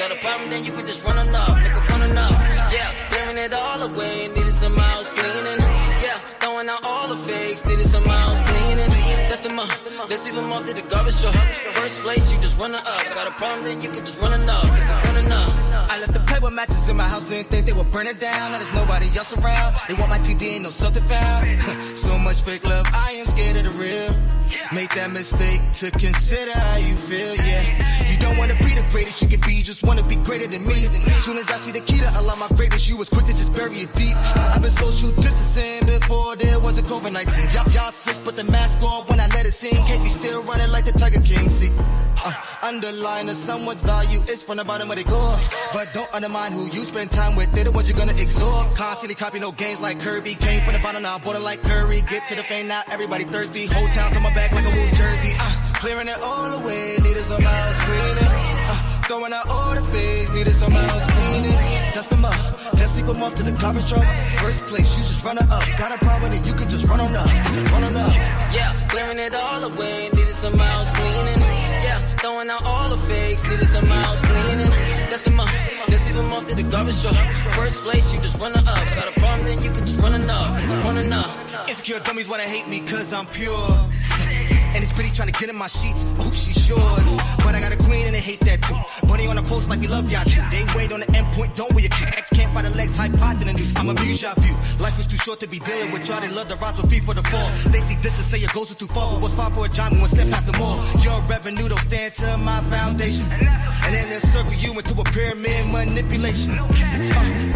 Got a problem, then you can just run on up, nigga, running up. Yeah, clearing it all away, needed some house cleaning. Yeah, throwing out all the fakes, needed some house cleaning. That's the month, let's leave them off to the garbage truck. First place, you just running up. Got a problem, then you can just running up, nigga, running up. I left the Playboy matches in my house, didn't think they would burn it down. Now there's nobody else around. They want my TD, ain't no something found. So much fake love, I am scared of the real. Make that mistake to consider how you feel, yeah. You don't wanna be the greatest you can be, you just wanna be greater than me. Soon as I see the key to unlock my greatness, you was quick to just bury it deep. I've been social distancing before there was a COVID-19. Y'all sick, put the mask on when I let it sing. Can't be still running like the Tiger King, see. Underline of someone's value is from the bottom of the core. But don't undermine who you spend time with, they're the ones you're gonna exhort. Constantly copy no games like Kirby. Came from the bottom, now I'm border like Curry. Get to the fame, now everybody thirsty. Whole town's on my back like a New Jersey. Clearing it all away, needed some house cleaning. Throwing out all the fakes, needed some house cleaning. Dust them up, then sweep them off to the garbage truck. First place, you just run it up. Got a problem, then you can just run on up. Just run on up. Yeah, clearing it all away, needed some house cleaning. Yeah, throwing out all the fakes, needed some house cleaning. That's the month, let's leave them off to the garbage truck. First place, you just running up. Got a problem, then you can just running up, running up. Insecure dummies wanna hate me cause I'm pure. And it's pretty trying to get in my sheets. Oh, she's yours. But I got a queen and they hate that too. Bunny on the post like we love y'all too. They wait on the end point, don't wear your cute. X can't find the legs, high pot in the news. I'm amuse y'all view. Life is too short to be dealing with y'all. They love the rise with feet for the fall. They see this and say your goals are too far. But what's far for a John when step past the mall? Your revenue don't stand to my foundation. And then they'll circle you into a pyramid manipulation.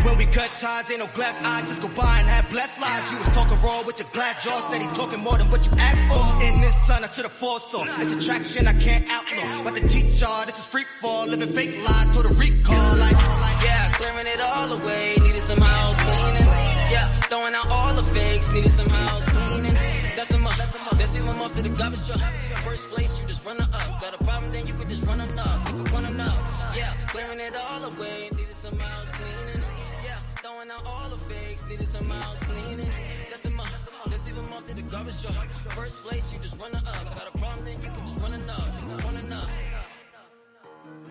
When we cut ties, ain't no glass eyes. Just go by and have blessed lives. You was talking raw with your glass jaws. Steady talking more than what you asked for. In this sun, I should've foresaw. It's attraction I can't outlaw. But to teach y'all, this is free fall. Living fake lies to the recall. Like, yeah, clearing it all away, needed some house cleaning. Yeah, throwing out all the fakes, needed some house cleaning. That's them up, let's leave them off to the garbage truck. First place, you just running up. Got a problem, then you can just running up. You can running up. Yeah, clearing it all away, needed some house cleaning. Yeah, throwing out all the fakes, needed some house cleaning. That's them up, let's leave them off to the garbage truck. First place, you just running up. Got a problem, then you can just running up. You can running up.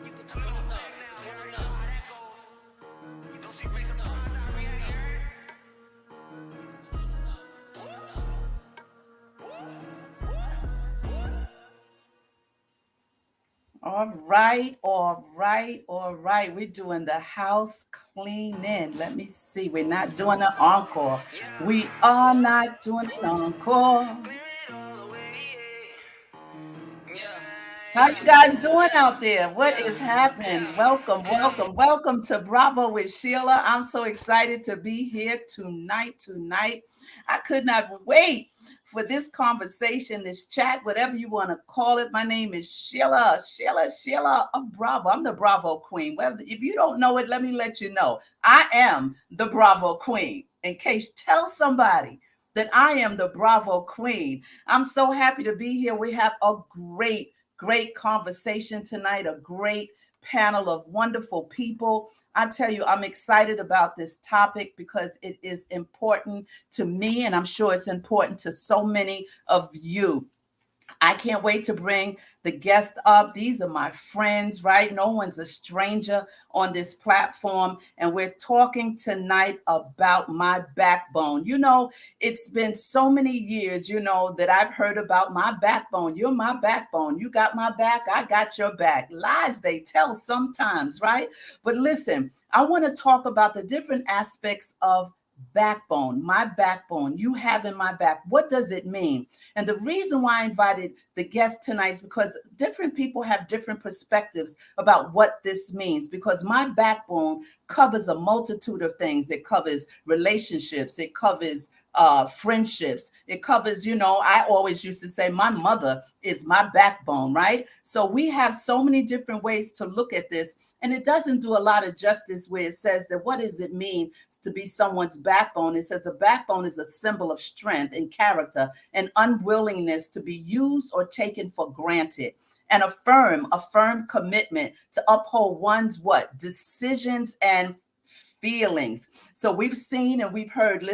You can just running up. You can running up. You can just running up. All right, all right, all right. We're doing the house cleaning. Let me see. We're not doing an encore. We are not doing an encore. How you guys doing out there? What is happening? Welcome, welcome, welcome to Bravo with Sheila. I'm so excited to be here tonight. I could not wait for this conversation, this chat, whatever you want to call it. My name is Sheila of Bravo. I'm the Bravo Queen. Well, if you don't know it, let me let you know. I am the Bravo Queen. In case, tell somebody that I am the Bravo Queen. I'm so happy to be here. We have a great conversation tonight, a great panel of wonderful people. I tell you, I'm excited about this topic because it is important to me, and I'm sure it's important to so many of you. I can't wait to bring the guest up. These are my friends, right? No one's a stranger on this platform. And we're talking tonight about my backbone. You know, it's been so many years, that I've heard about my backbone. You're my backbone. You got my back. I got your back. Lies they tell sometimes, right? But listen, I want to talk about the different aspects of backbone, my backbone, you having my back. What does it mean? And the reason why I invited the guest tonight is because different people have different perspectives about what this means, because my backbone covers a multitude of things. It covers relationships. It covers friendships. It covers, I always used to say my mother is my backbone, right? So we have so many different ways to look at this, and it doesn't do a lot of justice where it says that what does it mean to be someone's backbone? It says a backbone is a symbol of strength and character and unwillingness to be used or taken for granted. And a firm commitment to uphold one's decisions and feelings. So we've seen and we've heard,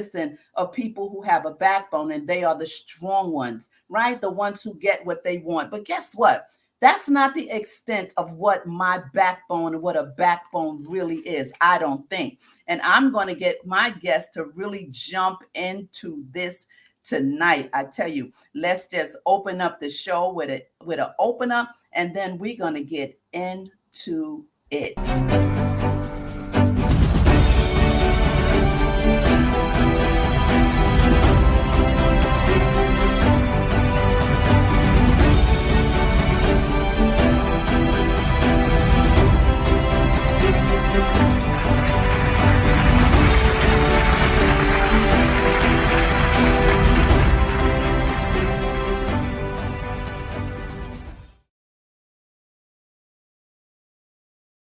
of people who have a backbone, and they are the strong ones, right? The ones who get what they want. But guess what? That's not the extent of what my backbone and what a backbone really is, I don't think. And I'm going to get my guests to really jump into this tonight. I tell you, let's just open up the show with an opener, and then we're going to get into it.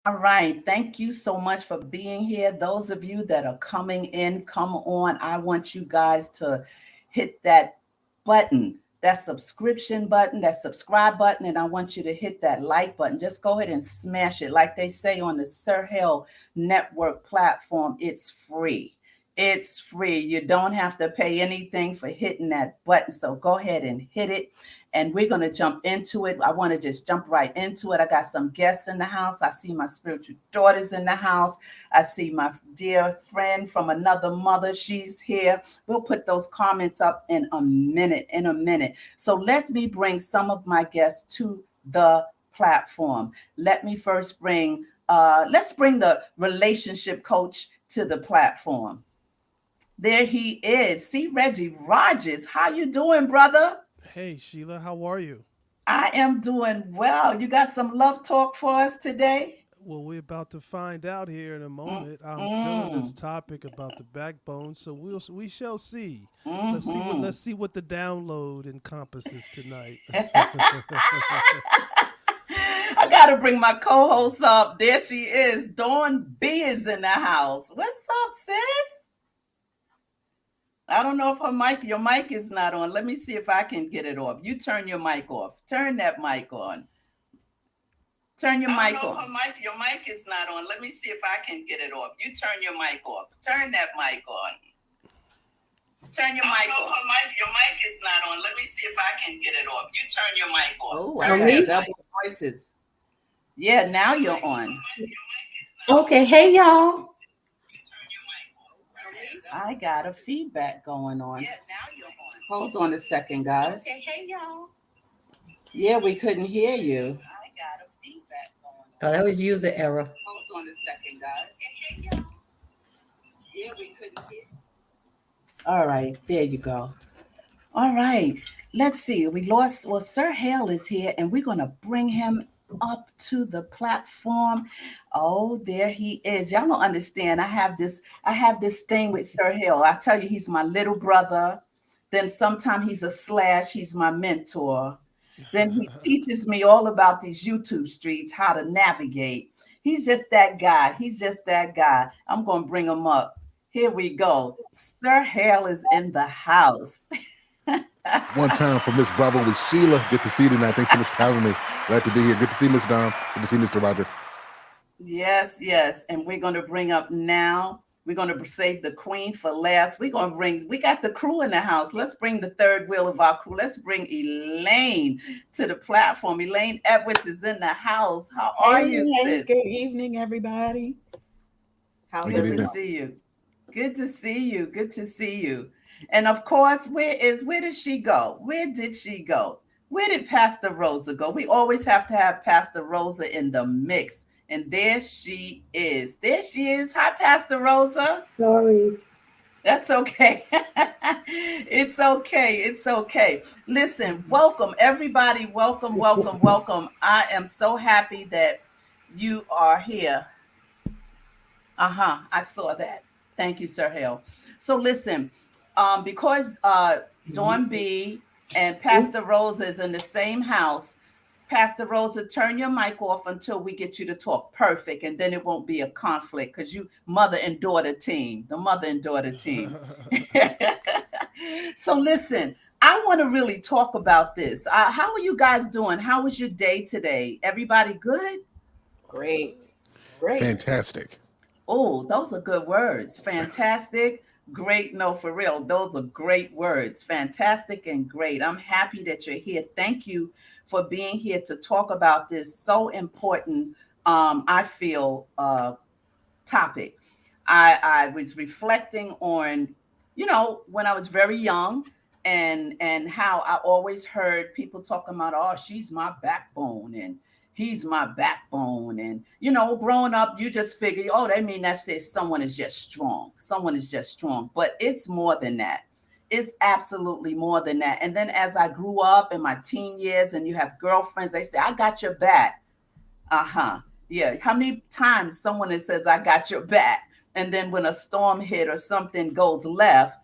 All right. Thank you so much for being here. Those of you that are coming in, come on. I want you guys to hit that button, that subscription button, that subscribe button, and I want you to hit that like button. Just go ahead and smash it. Like they say on the Sir Hill Network platform, it's free. It's free. You don't have to pay anything for hitting that button. So go ahead and hit it. And we're going to jump into it. I want to just jump right into it. I got some guests in the house. I see my spiritual daughters in the house. I see my dear friend from another mother. She's here. We'll put those comments up in a minute. So let me bring some of my guests to the platform. Let me first bring, let's bring the relationship coach to the platform. There he is. See, Reggie Rogers. How you doing, brother? Hey, Sheila, how are you? I am doing well. You got some love talk for us today? Well, we're about to find out here in a moment. I'm feeling this topic about the backbone, so we shall see. Let's see what the download encompasses tonight. I gotta bring my co-host up. There she is. Dawn B is in the house. What's up, sis? I don't know if your mic is not on. Let me see if I can get it off. You turn your mic off. Turn that mic on. Turn your mic on. Your mic is not on. Let me see if I can get it off. You turn your mic off. Turn that mic on. Turn your mic on. Your mic is not on. Let me see if I can get it off. You turn your mic off. Oh, I got double voices. Yeah, now you're on. Okay, hey y'all. I got a feedback going on. Yeah, now you're on. Hold on a second, guys. Okay, hey y'all. Yeah, we couldn't hear you. I got a feedback going on. Oh, that was user error. Hold on a second, guys. Okay, hey y'all. Yeah, we couldn't hear. All right, there you go. All right, let's see. Sir Hale is here, and we're gonna bring him up to the platform. Oh, there he is. Y'all don't understand. I have this thing with Sir Hill. I tell you, he's my little brother. Then sometimes he's my mentor. Then he teaches me all about these YouTube streets, how to navigate. He's just that guy. I'm going to bring him up. Here we go. Sir Hill is in the house. One time for Miss Bravo with Sheila. Good to see you tonight. Thanks so much for having me. Glad to be here. Good to see Miss Dom. Good to see Mr. Roger. Yes. And we're going to bring up now. We're going to save the queen for last. We got the crew in the house. Let's bring the third wheel of our crew. Let's bring Elaine to the platform. Elaine Edwards is in the house. How are you, sis? Good evening, everybody. Good to see you. Good to see you. And of course, where did she go? Where did Pastor Rosa go? We always have to have Pastor Rosa in the mix. And there she is. Hi, Pastor Rosa. Sorry. That's okay. It's okay. Listen, welcome, everybody. Welcome. I am so happy that you are here. I saw that. Thank you, Sir Hale. So listen, because Dawn B and Pastor Rosa is in the same house, Pastor Rosa, turn your mic off until we get you to talk. Perfect. And then it won't be a conflict because you the mother and daughter team. So listen, I want to really talk about this. How are you guys doing? How was your day today? Everybody good? Great. Fantastic. Oh, those are good words. Fantastic. Great. No, for real. Those are great words. Fantastic and great. I'm happy that you're here. Thank you for being here to talk about this so important, I feel, topic. I was reflecting on, when I was very young, and how I always heard people talking about, oh, she's my backbone and he's my backbone. And growing up, you just figure, oh, they mean that says someone is just strong. Someone is just strong. But it's more than that. It's absolutely more than that. And then as I grew up in my teen years, and you have girlfriends, they say, I got your back. Uh-huh. Yeah. How many times someone that says, I got your back, and then when a storm hit or something goes left,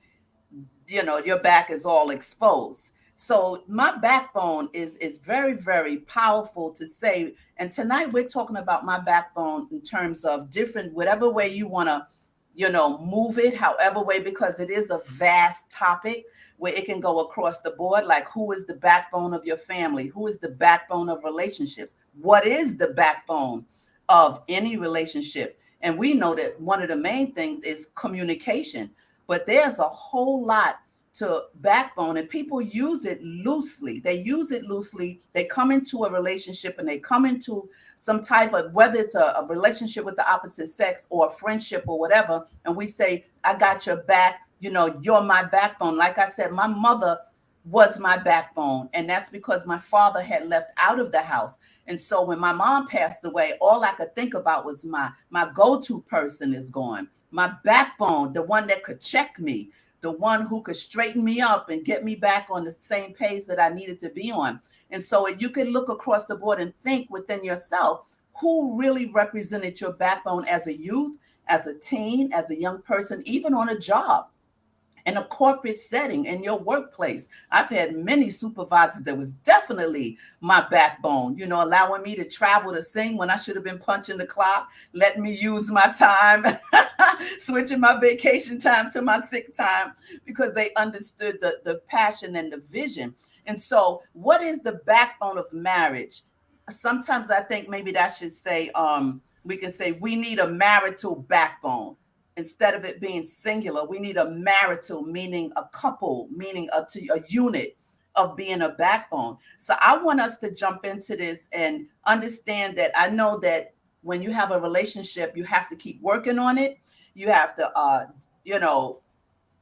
your back is all exposed. So my backbone is very, very powerful to say. And tonight we're talking about my backbone in terms of different, whatever way you want to, move it, however way, because it is a vast topic where it can go across the board. Like, who is the backbone of your family? Who is the backbone of relationships? What is the backbone of any relationship? And we know that one of the main things is communication, but there's a whole lot to backbone, and people use it loosely. They use it loosely. They come into a relationship and they come into some type of, whether it's a relationship with the opposite sex or a friendship or whatever, and we say, I got your back, you're my backbone. Like I said, my mother was my backbone, and that's because my father had left out of the house. And so when my mom passed away, all I could think about was my go-to person is gone. My backbone, the one that could check me, the one who could straighten me up and get me back on the same page that I needed to be on. And so you can look across the board and think within yourself, who really represented your backbone as a youth, as a teen, as a young person, even on a job, in a corporate setting, in your workplace. I've had many supervisors that was definitely my backbone, allowing me to travel to sing when I should have been punching the clock, letting me use my time, switching my vacation time to my sick time, because they understood the passion and the vision. And so what is the backbone of marriage? Sometimes I think maybe that should say, we can say we need a marital backbone. Instead of it being singular, we need a marital, meaning a couple, meaning a unit of being a backbone. So I want us to jump into this and understand that I know that when you have a relationship, you have to keep working on it. You have to,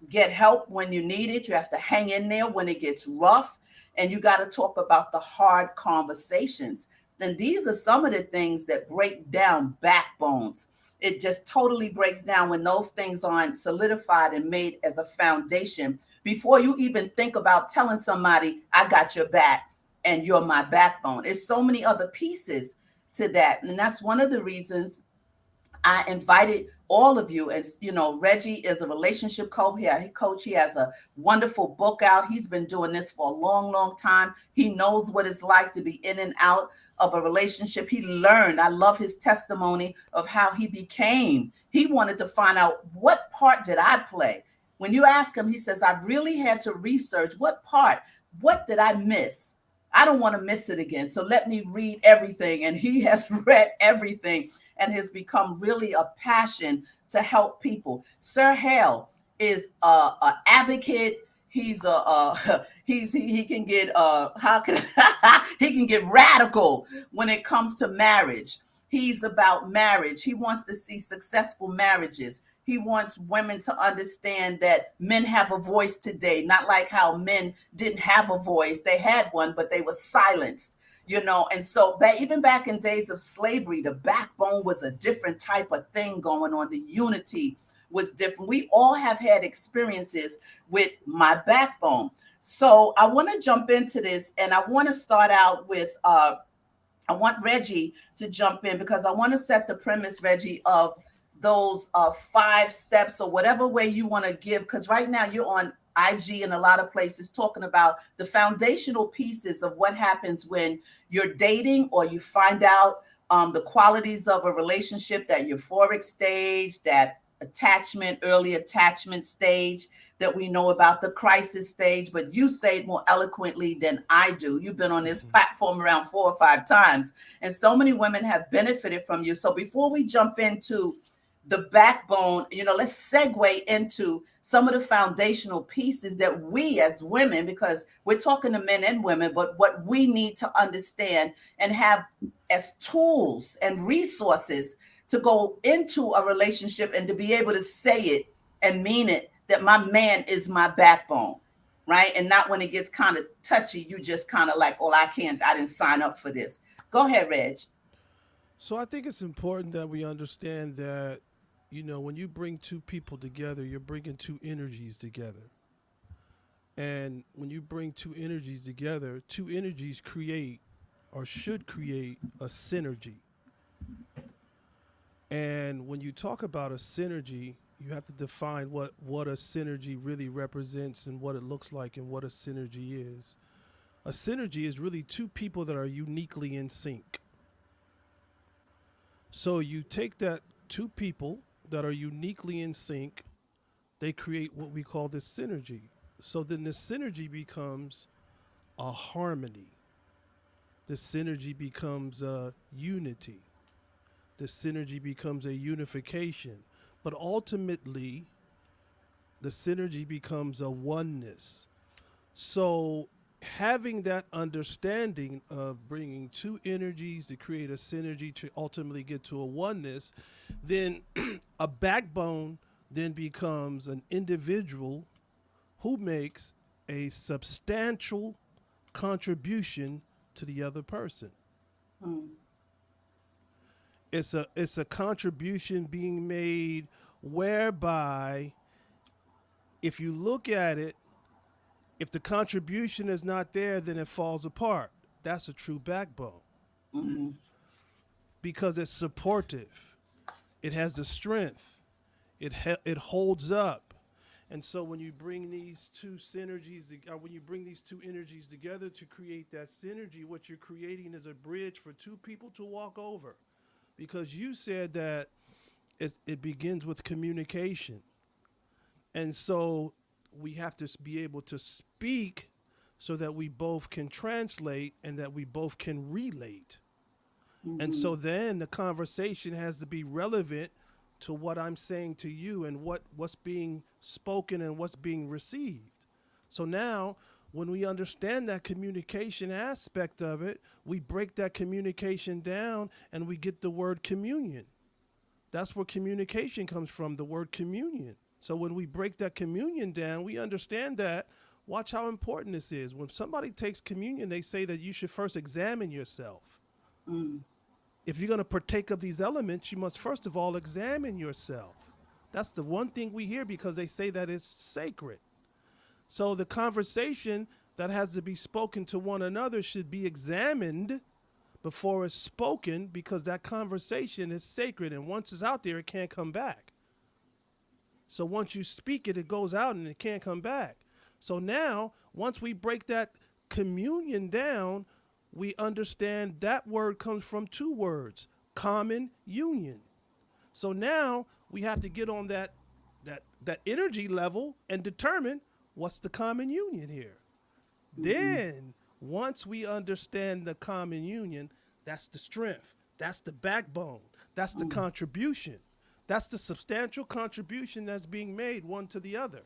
get help when you need it. You have to hang in there when it gets rough. And you got to talk about the hard conversations. And these are some of the things that break down backbones. It just totally breaks down when those things aren't solidified and made as a foundation before you even think about telling somebody, I got your back and you're my backbone. There's so many other pieces to that. And that's one of the reasons I invited all of you. As Reggie is a relationship coach. He has a wonderful book out. He's been doing this for a long, long time. He knows what it's like to be in and out of a relationship. He learned. I love his testimony of how he wanted to find out, what part did I play? When you ask him, he says, I really had to research what did I miss? I don't want to miss it again. So let me read everything. And he has read everything and has become really a passion to help people. Sir Hale is an advocate. He's he can get he can get radical when it comes to marriage. He's about marriage. He wants to see successful marriages. He wants women to understand that men have a voice today, not like how men didn't have a voice. They had one, but they were silenced, And so even back in days of slavery, the backbone was a different type of thing going on. The unity was different. We all have had experiences with my backbone. So I want to jump into this, and I want to start out with, I want Reggie to jump in, because I want to set the premise, Reggie, of those 5 steps or whatever way you want to give. Because right now you're on IG and a lot of places talking about the foundational pieces of what happens when you're dating, or you find out the qualities of a relationship, that euphoric stage, that early attachment stage that we know about, the crisis stage, but you say it more eloquently than I do. You've been on this platform around 4 or 5 times, and so many women have benefited from you. So before we jump into the backbone, let's segue into some of the foundational pieces that we as women, because we're talking to men and women, but what we need to understand and have as tools and resources to go into a relationship and to be able to say it and mean it, that my man is my backbone, right? And not when it gets kind of touchy, you just kind of like, I didn't sign up for this. Go ahead, Reg. So I think it's important that we understand that, when you bring two people together, you're bringing two energies together. And when you bring two energies together, two energies create or should create a synergy. And when you talk about a synergy, you have to define what a synergy really represents and what it looks like and what a synergy is. A synergy is really two people that are uniquely in sync. So you take that two people that are uniquely in sync, they create what we call this synergy. So then the synergy becomes a harmony. The synergy becomes a unity. The synergy becomes a unification. But ultimately, the synergy becomes a oneness. So having that understanding of bringing two energies to create a synergy to ultimately get to a oneness, then a backbone then becomes an individual who makes a substantial contribution to the other person. It's a contribution being made whereby, if you look at it, if the contribution is not there, then it falls apart. That's a true backbone. Mm-hmm. Because it's supportive. It has the strength. It holds up. And so when you bring these two synergies, when you bring these two energies together to create that synergy, what you're creating is a bridge for two people to walk over. Because you said that it begins with communication. And so we have to be able to speak so that we both can translate and that we both can relate. Mm-hmm. And so then the conversation has to be relevant to what I'm saying to you and what's being spoken and what's being received. So now when we understand that communication aspect of it, we break that communication down and we get the word communion. That's where communication comes from, the word communion. So when we break that communion down, we understand that. Watch how important this is. When somebody takes communion, they say that you should first examine yourself. If you're going to partake of these elements, you must first of all examine yourself. That's the one thing we hear because they say that it's sacred. So the conversation that has to be spoken to one another should be examined before it's spoken, because that conversation is sacred. And once it's out there, it can't come back. So once you speak it, it goes out and it can't come back. So now, once we break that communion down, we understand that word comes from two words, common union. So now we have to get on that energy level and determine what's the common union here. Mm-hmm. Then once we understand the common union, that's the strength, that's the backbone, that's the contribution. That's the substantial contribution that's being made one to the other,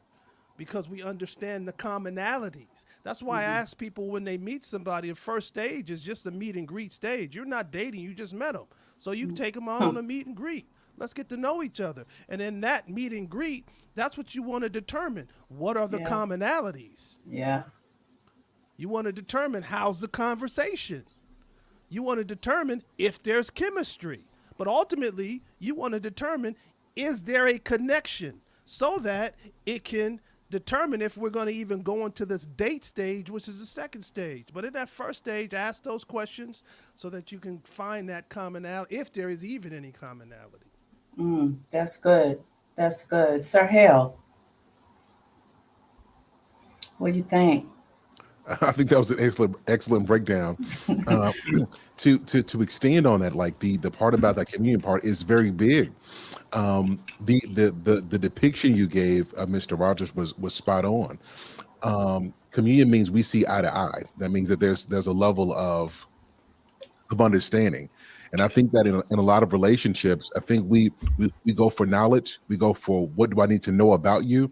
because we understand the commonalities. That's why I ask people when they meet somebody, the first stage is just a meet and greet stage. You're not dating, you just met them. So you can take them out on a meet and greet. Let's get to know each other. And in that meet and greet, that's what you want to determine. What are the commonalities? Yeah. You want to determine how's the conversation. You want to determine if there's chemistry. But ultimately, you want to determine, is there a connection, so that it can determine if we're going to even go into this date stage, which is the second stage. But in that first stage, ask those questions so that you can find that commonality, if there is even any commonality. That's good. That's good. Sir Hale, what do you think? I think that was an excellent breakdown. To extend on that, like the part about that communion part is very big. The depiction you gave of Mr. Rogers was spot on. Communion means we see eye to eye. That means that there's a level of understanding. And I think that in a lot of relationships, I think we go for knowledge. We go for what do I need to know about you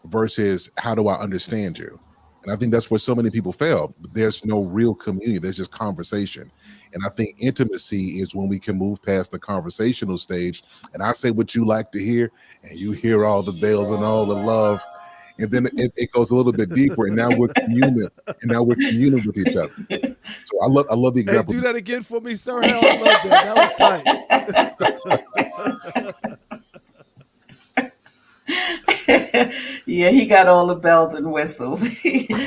versus how do I understand you? And I think that's where so many people fail. There's no real community. There's just conversation. And I think intimacy is when we can move past the conversational stage. And I say what you like to hear, and you hear all the bells and all the love. And then it goes a little bit deeper, and now we're communing, with each other. So I love the Hey, example. do that again for me, sir. Hell, I love that. That was tight. Yeah, he got all the bells and whistles.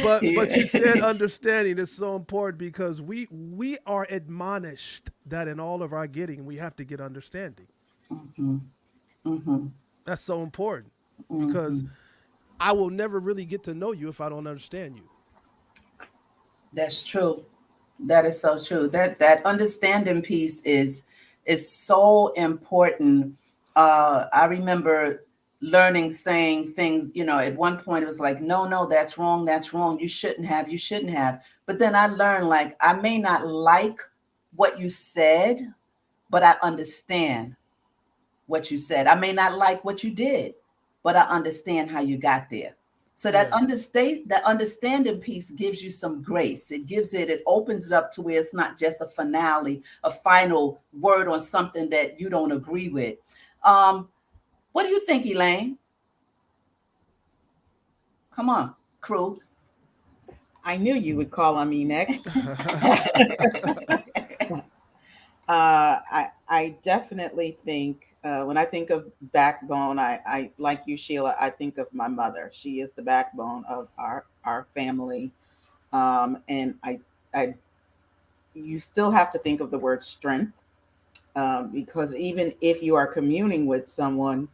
But you said understanding is so important because we are admonished that in all of our getting we have to get understanding. That's so important because I will never really get to know you if I don't understand you. That's true. That is so true. That understanding piece is so important. I remember learning saying things, at one point it was like, no, that's wrong, you shouldn't have. But then I learned, like, I may not like what you said, but I understand what you said. I may not like what you did, but I understand how you got there. So that understanding piece gives you some grace. It opens it up to where it's not just a finale, a final word on something that you don't agree with. What do you think, Elaine? Come on, crew. I knew you would call on me next. I definitely think when I think of backbone, I like you, Sheila. I think of my mother. She is the backbone of our family, and you still have to think of the word strength, because even if you are communing with someone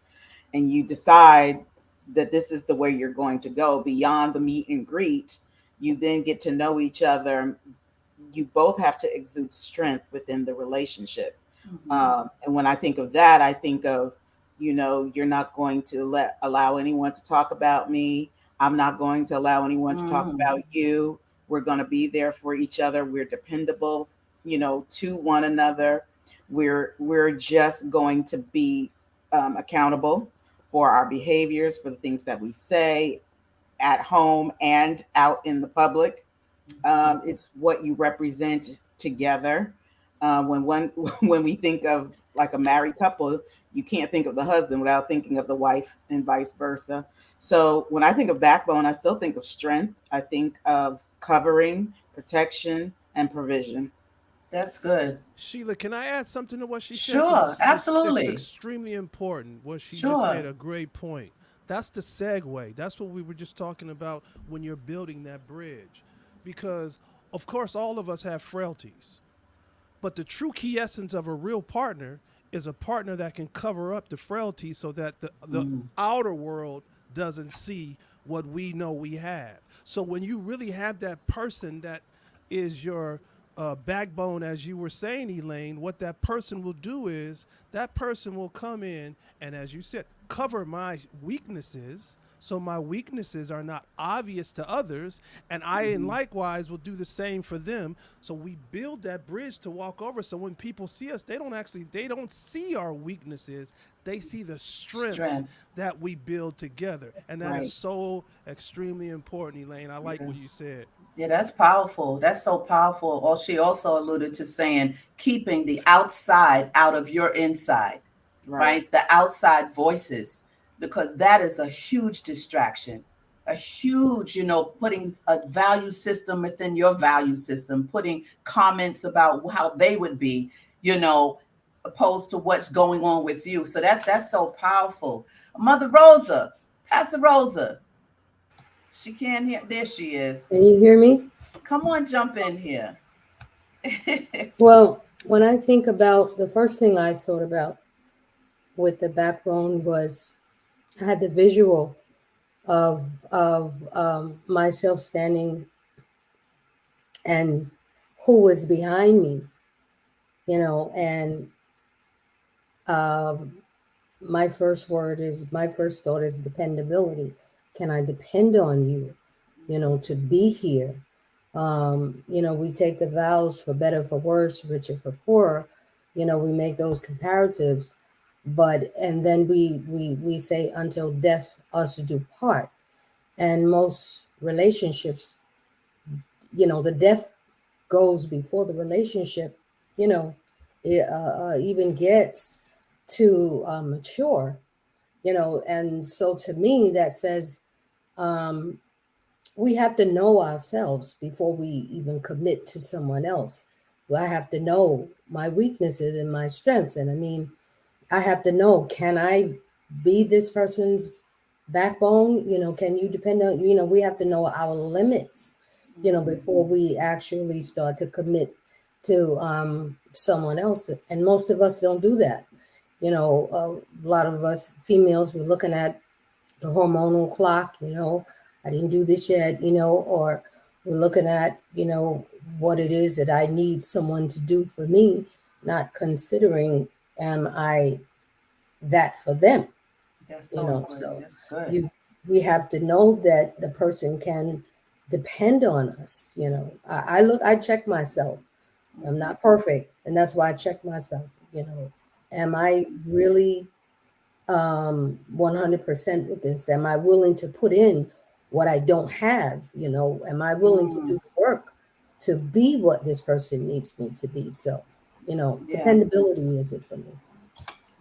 and you decide that this is the way you're going to go beyond the meet and greet, you then get to know each other. You both have to exude strength within the relationship. And when I think of that, I think of, you're not going to allow anyone to talk about me. I'm not going to allow anyone to talk about you. We're going to be there for each other. We're dependable, to one another. We're just going to be accountable for our behaviors, for the things that we say at home and out in the public. It's what you represent together. When we think of like a married couple, you can't think of the husband without thinking of the wife and vice versa. So when I think of backbone, I still think of strength. I think of covering, protection, and provision. That's good. Sheila, can I add something to what she said? Sure, absolutely. It's extremely important. What she Sure. just made a great point. That's the segue. That's what we were just talking about when you're building that bridge. Because, of course, all of us have frailties. But the true key essence of a real partner is a partner that can cover up the frailties so that the outer world doesn't see what we know we have. So when you really have that person that is your backbone, as you were saying, Elaine, what that person will do is that person will come in and, as you said, cover my weaknesses so my weaknesses are not obvious to others, and I and likewise will do the same for them. So we build that bridge to walk over, so when people see us, they don't see our weaknesses, they see the strength that we build together. And that is so extremely important, Elaine. I like what you said. Yeah, that's powerful. That's so powerful. Or she also alluded to saying keeping the outside out of your inside, right? The outside voices, because that is a huge distraction, a huge, putting a value system within your value system, putting comments about how they would be, opposed to what's going on with you. So that's so powerful. Mother Rosa, Pastor Rosa. She can't hear. There she is. Can you hear me? Come on, jump in here. Well, when I think about the first thing I thought about with the backbone was I had the visual of myself standing and who was behind me, and my first thought is dependability. Can I depend on you, to be here? We take the vows for better, for worse, richer, for poorer. You know, we make those comparatives, and then we say until death us do part. And most relationships, you know, the death goes before the relationship, you know, even gets to mature, you know. And so to me, that says um, we have to know ourselves before we even commit to someone else. Well, I have to know my weaknesses and my strengths. And I mean, I have to know, can I be this person's backbone? You know, can you depend on, you know, we have to know our limits, you know, before we actually start to commit to someone else. And most of us don't do that. You know, a lot of us females, we're looking at the hormonal clock, you know, I didn't do this yet, you know, or we're looking at, you know, what it is that I need someone to do for me, not considering, am I that for them? That's You so know, important. so That's good. we have to know that the person can depend on us. You know, I check myself. I'm not perfect, and that's why I check myself. You know, am I really 100% with this? Am I willing to put in what I don't have? You know, am I willing to do the work to be what this person needs me to be? So, you know, Yeah. dependability is it for me.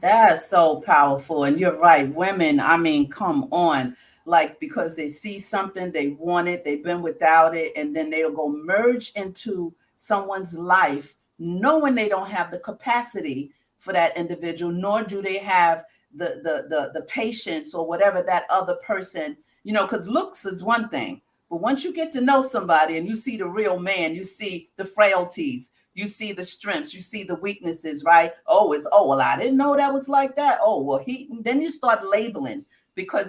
That's so powerful. And you're right. Women, I mean, come on. Like, because they see something, they want it, they've been without it, and then they'll go merge into someone's life, knowing they don't have the capacity for that individual, nor do they have the patience or whatever that other person, you know, because looks is one thing. But once you get to know somebody and you see the real man, you see the frailties, you see the strengths, you see the weaknesses, right? Well, I didn't know that was like that. Oh, well, then you start labeling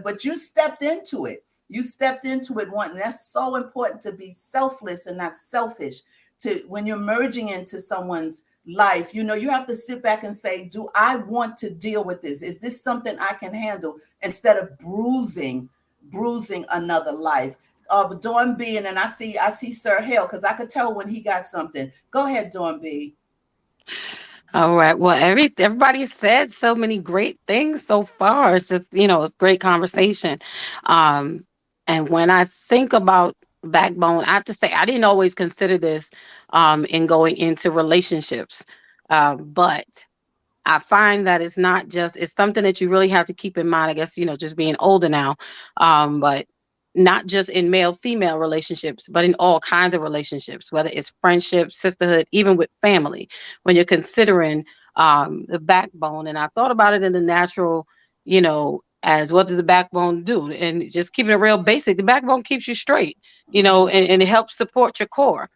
but you stepped into it. You stepped into it one. That's so important, to be selfless and not selfish. To when you're merging into someone's life, you know, you have to sit back and say, do I want to deal with this? Is this something I can handle, instead of bruising another life? Dawn B, and then I see Sir Hill, because I could tell when he got something. Go ahead, Dawn B. All right. Well, everybody said so many great things so far. It's just, it's great conversation. Um, and when I think about backbone, I have to say I didn't always consider this in going into relationships. But I find that it's something that you really have to keep in mind, I guess, just being older now. But not just in male female relationships, but in all kinds of relationships, whether it's friendship, sisterhood, even with family, when you're considering the backbone. And I thought about it in the natural, as what does the backbone do? And just keeping it real basic, the backbone keeps you straight, and it helps support your core.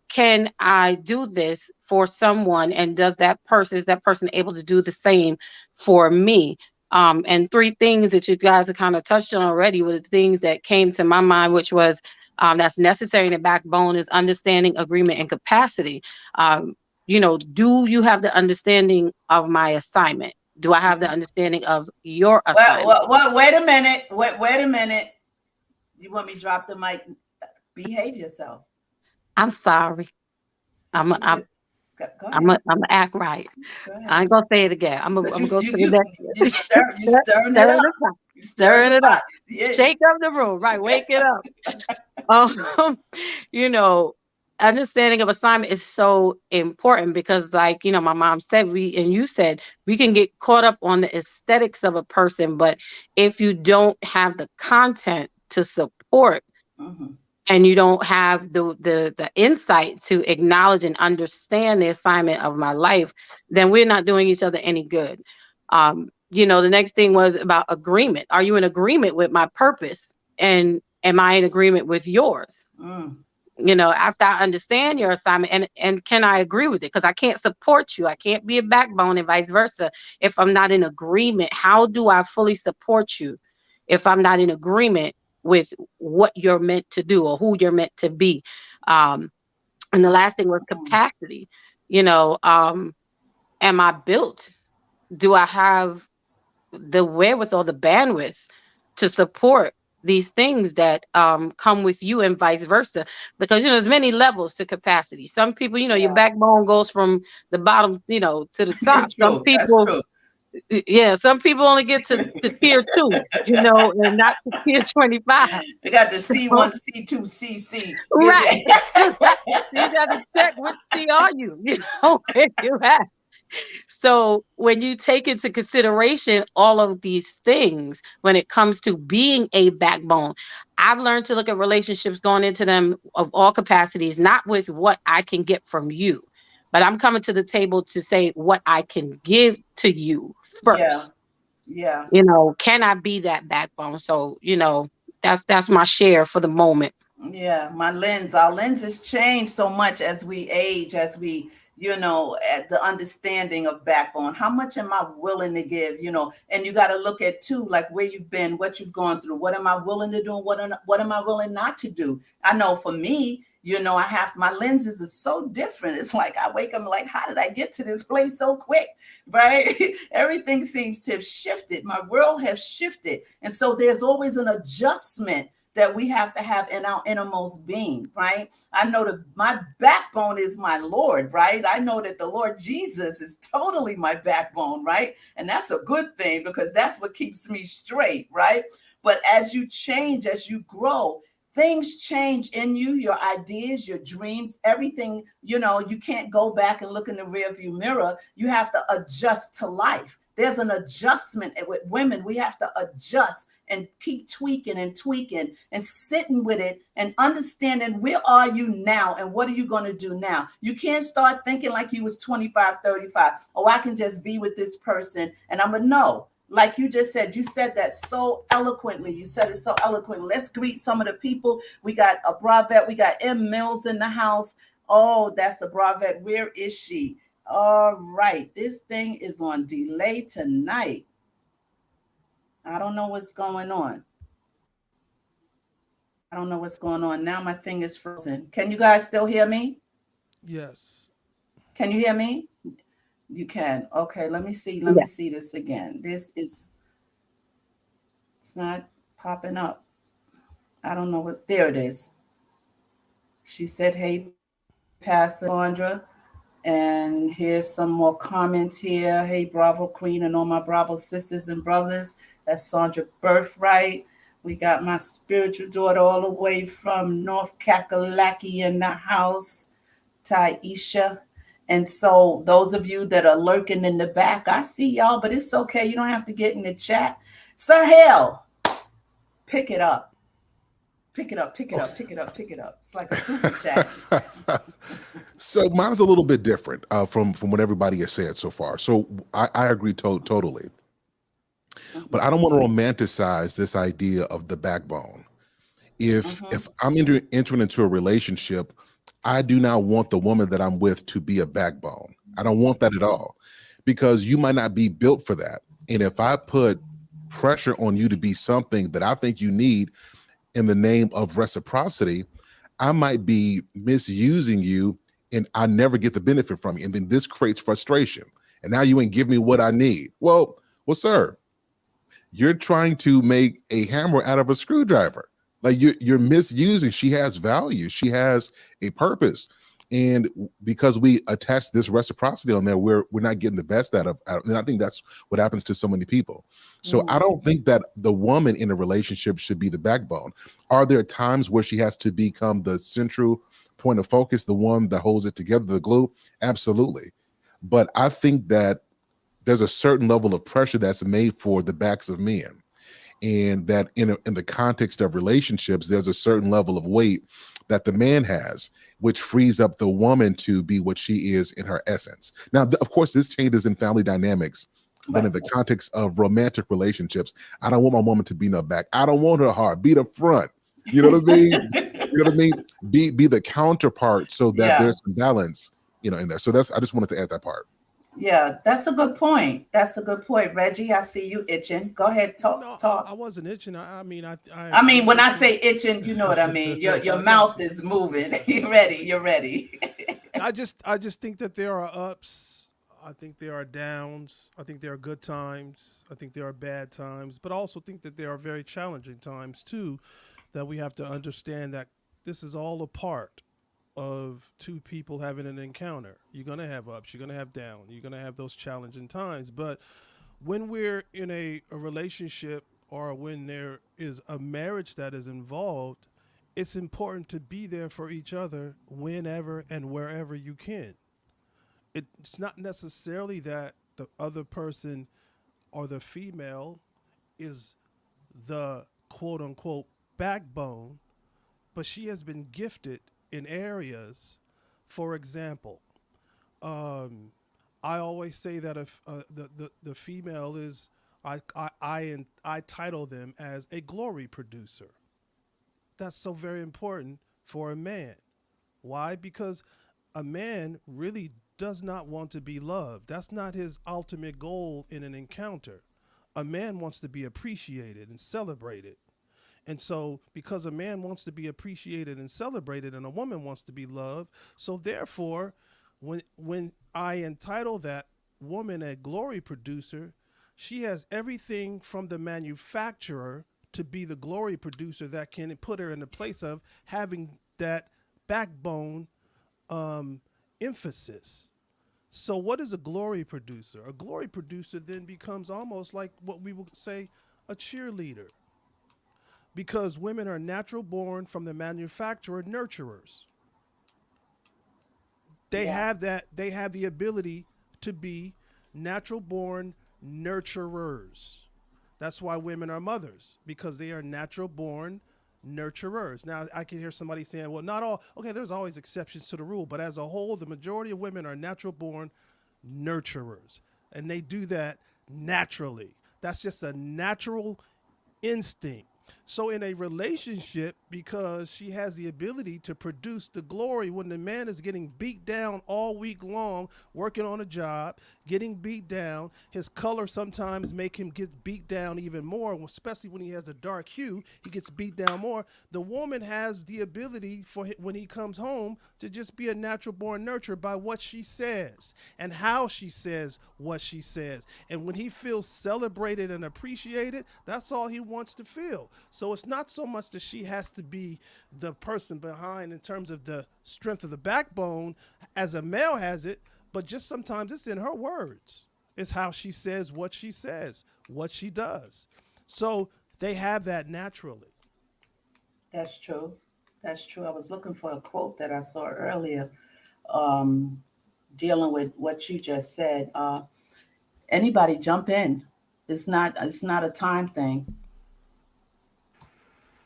Can I do this for someone, and is that person able to do the same for me? And three things that you guys have kind of touched on already were the things that came to my mind, which was that's necessary in the backbone is understanding, agreement, and capacity. Do you have the understanding of my assignment? Do I have the understanding of your assignment? Well, wait a minute. Wait a minute. You want me to drop the mic? Behave yourself. I'm sorry. I'm gonna act right. I ain't gonna say it again. I'm gonna go to the next. You're stirring it up. Stirring it up. Yeah. Shake up the room, right? Wake it up. Understanding of assignment is so important because, like, my mom said, and you said, we can get caught up on the aesthetics of a person, but if you don't have the content to support, and you don't have the insight to acknowledge and understand the assignment of my life, then we're not doing each other any good. The next thing was about agreement. Are you in agreement with my purpose? And am I in agreement with yours? After I understand your assignment, and can I agree with it? Because I can't support you. I can't be a backbone and vice versa if I'm not in agreement. How do I fully support you if I'm not in agreement with what you're meant to do or who you're meant to be? And the last thing was capacity. Am I built? Do I have the wherewithal, the bandwidth to support these things that come with you and vice versa, because there's many levels to capacity. Some people, your Yeah. backbone goes from the bottom, to the top. Some True. That's people, true. yeah, some people only get to tier 2, and not to tier 25. We got the So, C1, C2, CC. right. You got to check which T are you, where you at. So when you take into consideration all of these things, when it comes to being a backbone, I've learned to look at relationships going into them of all capacities, not with what I can get from you, but I'm coming to the table to say what I can give to you first. Yeah. Can I be that backbone? So, that's my share for the moment. Yeah, our lenses change so much as we age, as we, at the understanding of backbone. How much am I willing to give, and you got to look at too, like where you've been, what you've gone through. What am I willing to do? What am I willing not to do? I know for me, my lenses are so different. It's like I wake up like, how did I get to this place so quick? Right? Everything seems to have shifted. My world has shifted. And so there's always an adjustment that we have to have in our innermost being, right? I know that my backbone is my Lord, right? I know that the Lord Jesus is totally my backbone, right? And that's a good thing because that's what keeps me straight, right? But as you change, as you grow, things change in you, your ideas, your dreams, everything. You can't go back and look in the rearview mirror. You have to adjust to life. There's an adjustment with women. We have to adjust and keep tweaking and sitting with it and understanding where are you now and what are you going to do now? You can't start thinking like you was 25, 35. Oh, I can just be with this person and I'm a no. Like you just said, you said that so eloquently. You said it so eloquently. Let's greet some of the people. We got a Bravette. We got M. Mills in the house. Oh, that's a Bravette. Where is she? All right. This thing is on delay tonight. I don't know what's going on. Now my thing is frozen. Can you guys still hear me? Yes. Can you hear me? You can. Okay, let me see. Let me see this again. It's not popping up. I don't know what. There it is. She said, hey, Pastor Sandra. And here's some more comments here. Hey, Bravo Queen and all my Bravo sisters and brothers. That's Sandra Birthright. We got my spiritual daughter all the way from North Kakalaki in the house, Taisha. And so those of you that are lurking in the back, I see y'all, but it's okay. You don't have to get in the chat. Sir Hale, pick it up. Pick it up. It's like a super chat. So mine is a little bit different from what everybody has said so far. So I agree totally. But I don't want to romanticize this idea of the backbone. If I'm entering into a relationship, I do not want the woman that I'm with to be a backbone. I don't want that at all, because you might not be built for that. And if I put pressure on you to be something that I think you need in the name of reciprocity, I might be misusing you and I never get the benefit from you. And then this creates frustration. And now you ain't give me what I need. Well, sir, you're trying to make a hammer out of a screwdriver. Like you're misusing. She has value. She has a purpose. And because we attach this reciprocity on there, we're not getting the best out of it. And I think that's what happens to so many people. So I don't think that the woman in a relationship should be the backbone. Are there times where she has to become the central point of focus, the one that holds it together, the glue? Absolutely. But I think that there's a certain level of pressure that's made for the backs of men. And that in the context of relationships, there's a certain level of weight that the man has, which frees up the woman to be what she is in her essence. Now, of course, this changes in family dynamics, but in the context of romantic relationships, I don't want my woman to be no back. I don't want her hard. Be the front. You know what I mean? You know what I mean? Be the counterpart so that there's some balance, in there. So I just wanted to add that part. Yeah, that's a good point. Reggie, I see you itching. Go ahead, talk. I wasn't itching. I mean, when I say itching, you know what I mean. Your mouth is moving. You're ready. I just think that there are ups. I think there are downs. I think there are good times. I think there are bad times, but I also think that there are very challenging times too, that we have to understand that this is all a part of two people having an encounter. You're going to have ups, you're going to have downs, you're going to have those challenging times. But when we're in a relationship or when there is a marriage that is involved, it's important to be there for each other whenever and wherever you can. It's not necessarily that the other person or the female is the quote unquote backbone, but she has been gifted in areas. For example, I always say that if the female is, I title them as a glory producer. That's so very important for a man. Why? Because a man really does not want to be loved. That's not his ultimate goal in an encounter. A man wants to be appreciated and celebrated. And so because a man wants to be appreciated and celebrated and a woman wants to be loved, so therefore when I entitle that woman a glory producer, she has everything from the manufacturer to be the glory producer that can put her in the place of having that backbone emphasis. So what is a glory producer? A glory producer then becomes almost like what we would say a cheerleader, because women are natural born from the manufacturer nurturers. They have the ability to be natural born nurturers. That's why women are mothers, because they are natural born nurturers. Now, I can hear somebody saying, well, not all. Okay, there's always exceptions to the rule, but as a whole, the majority of women are natural born nurturers, and they do that naturally. That's just a natural instinct. So in a relationship, because she has the ability to produce the glory when the man is getting beat down all week long, working on a job, getting beat down, his color sometimes make him get beat down even more, especially when he has a dark hue, he gets beat down more. The woman has the ability for when he comes home to just be a natural born nurturer by what she says and how she says what she says. And when he feels celebrated and appreciated, that's all he wants to feel. So it's not so much that she has to be the person behind in terms of the strength of the backbone as a male has it, but just sometimes it's in her words. It's how she says, what she does. So they have that naturally. That's true. That's true. I was looking for a quote that I saw earlier, dealing with what you just said. Anybody jump in. It's not a time thing.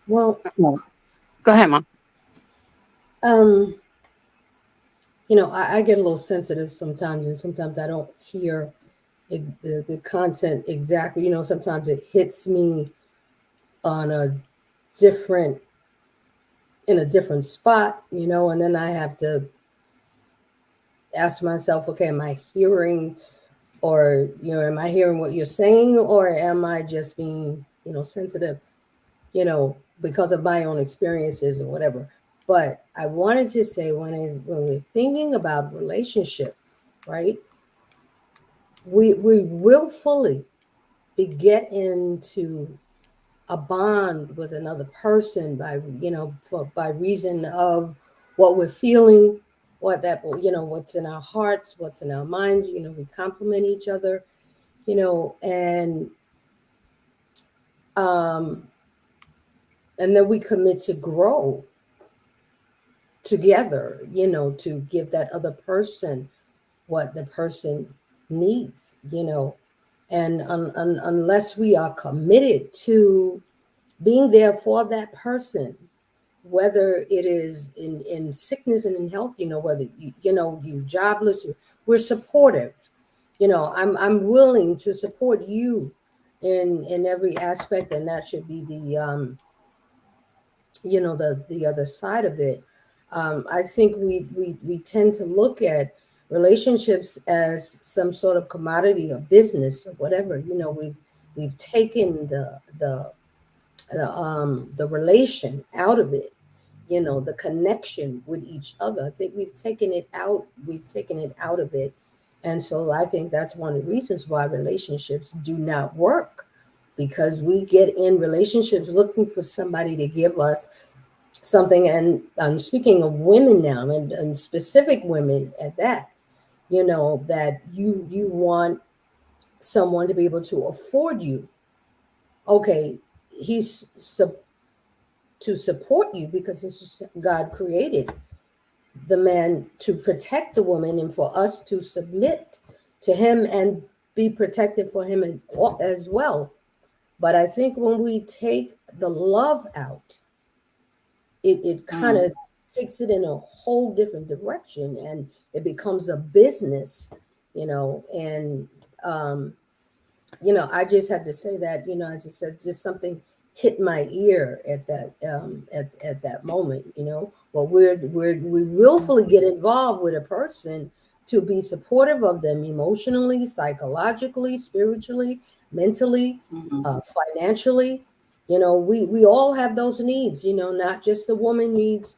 Well, Go ahead, Mom. I get a little sensitive sometimes, and sometimes I don't hear the content exactly. Sometimes it hits me on in a different spot, and then I have to ask myself, okay, am I hearing, or, am I hearing what you're saying, or am I just being, sensitive, because of my own experiences or whatever. But I wanted to say when we're thinking about relationships, right, we willfully get into a bond with another person by reason of what we're feeling, what's in our hearts, what's in our minds. We complement each other, and then we commit to grow together, to give that other person what the person needs, and unless we are committed to being there for that person, whether it is in sickness and in health, whether you jobless, we're supportive. I'm willing to support you in every aspect, and that should be the the other side of it. I think we tend to look at relationships as some sort of commodity or business or whatever. We've taken the relation out of it. The connection with each other. I think we've taken it out. We've taken it out of it, And so I think that's one of the reasons why relationships do not work, because we get in relationships looking for somebody to give us something. And I'm speaking of women now, and specific women at that, that you want someone to be able to afford you. Okay, he's to support you because it's just God created the man to protect the woman and for us to submit to him and be protected for him as well. But I think when we take the love out, it kind of takes it in a whole different direction, and it becomes a business, and I just had to say that, as I said, just something hit my ear at that at that moment. But we willfully get involved with a person to be supportive of them emotionally, psychologically, spiritually, mentally, financially. We all have those needs. Not just the woman needs.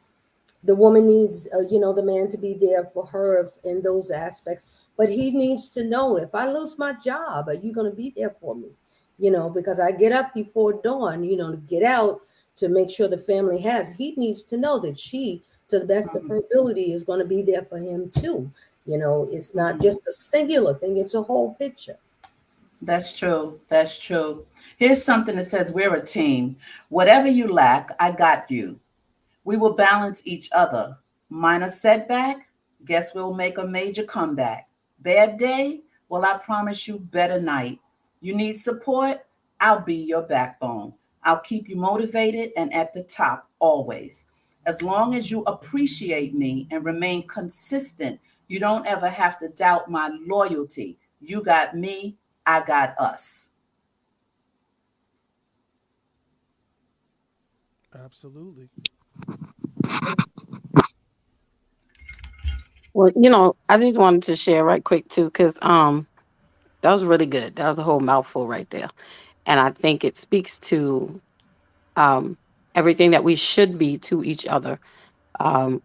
The woman needs, the man to be there for her in those aspects. But he needs to know, if I lose my job, are you going to be there for me? Because I get up before dawn, to get out to make sure the family has. He needs to know that she, to the best of her ability, is going to be there for him too. It's not just a singular thing, it's a whole picture. That's true. That's true. Here's something that says, we're a team. Whatever you lack, I got you. We will balance each other. Minor setback, guess we'll make a major comeback. Bad day, well, I promise you better night. You need support, I'll be your backbone. I'll keep you motivated and at the top always. As long as you appreciate me and remain consistent, you don't ever have to doubt my loyalty. You got me, I got us. Absolutely. Well, I just wanted to share right quick too, because that was really good. That was a whole mouthful right there. And I think it speaks to everything that we should be to each other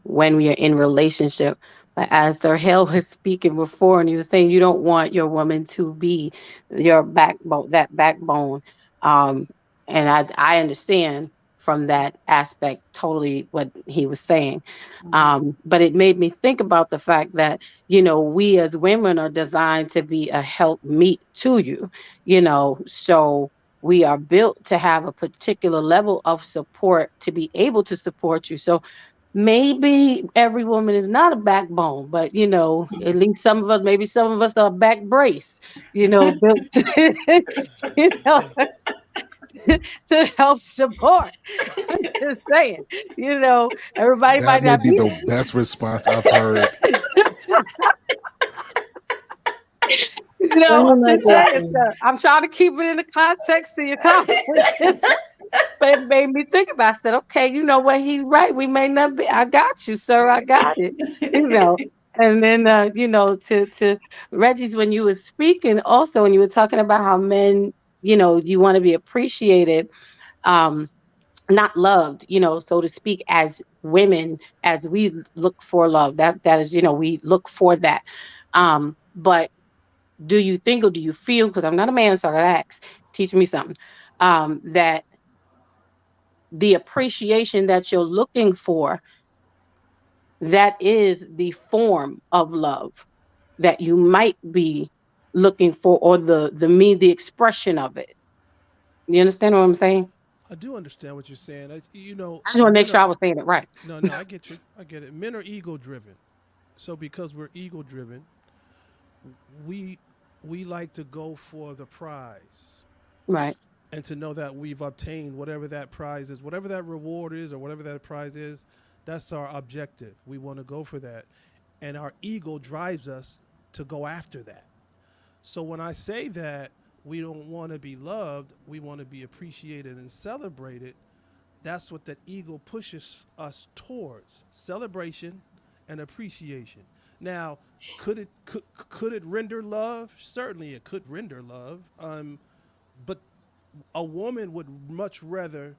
when we are in relationship. But as Sir Hale was speaking before, and he was saying you don't want your woman to be your backbone, that backbone. And I understand from that aspect totally what he was saying. But it made me think about the fact that, we as women are designed to be a help meet to you, so we are built to have a particular level of support to be able to support you. So maybe every woman is not a backbone, but at least maybe some of us are a back brace, built to, you know, to help support. I'm just saying, everybody That might may not be be. the best response I've heard. I'm just saying, I'm trying to keep it in the context of your conversation. But it made me think about it. I said, okay, you know what? He's right. We may not be. I got you, sir. I got it. And then, to Reggie's, when you were speaking also, when you were talking about how men, you want to be appreciated, not loved, so to speak, as women, as we look for love, that is, we look for that. But do you think, or do you feel, because I'm not a man, so I gotta ask, teach me something, that the appreciation that you're looking for, that is the form of love that you might be looking for, or the expression of it. You understand what I'm saying? I do understand what you're saying. I just want to make sure I was saying it right. No, I get you. I get it. Men are ego driven. So because we're ego driven, we like to go for the prize. Right. And to know that we've obtained whatever that prize is, whatever that reward is, or whatever that prize is, that's our objective. We want to go for that. And our ego drives us to go after that. So when I say that we don't want to be loved, we want to be appreciated and celebrated, that's what that ego pushes us towards: celebration and appreciation. Now, could it render love? Certainly it could render love. But a woman would much rather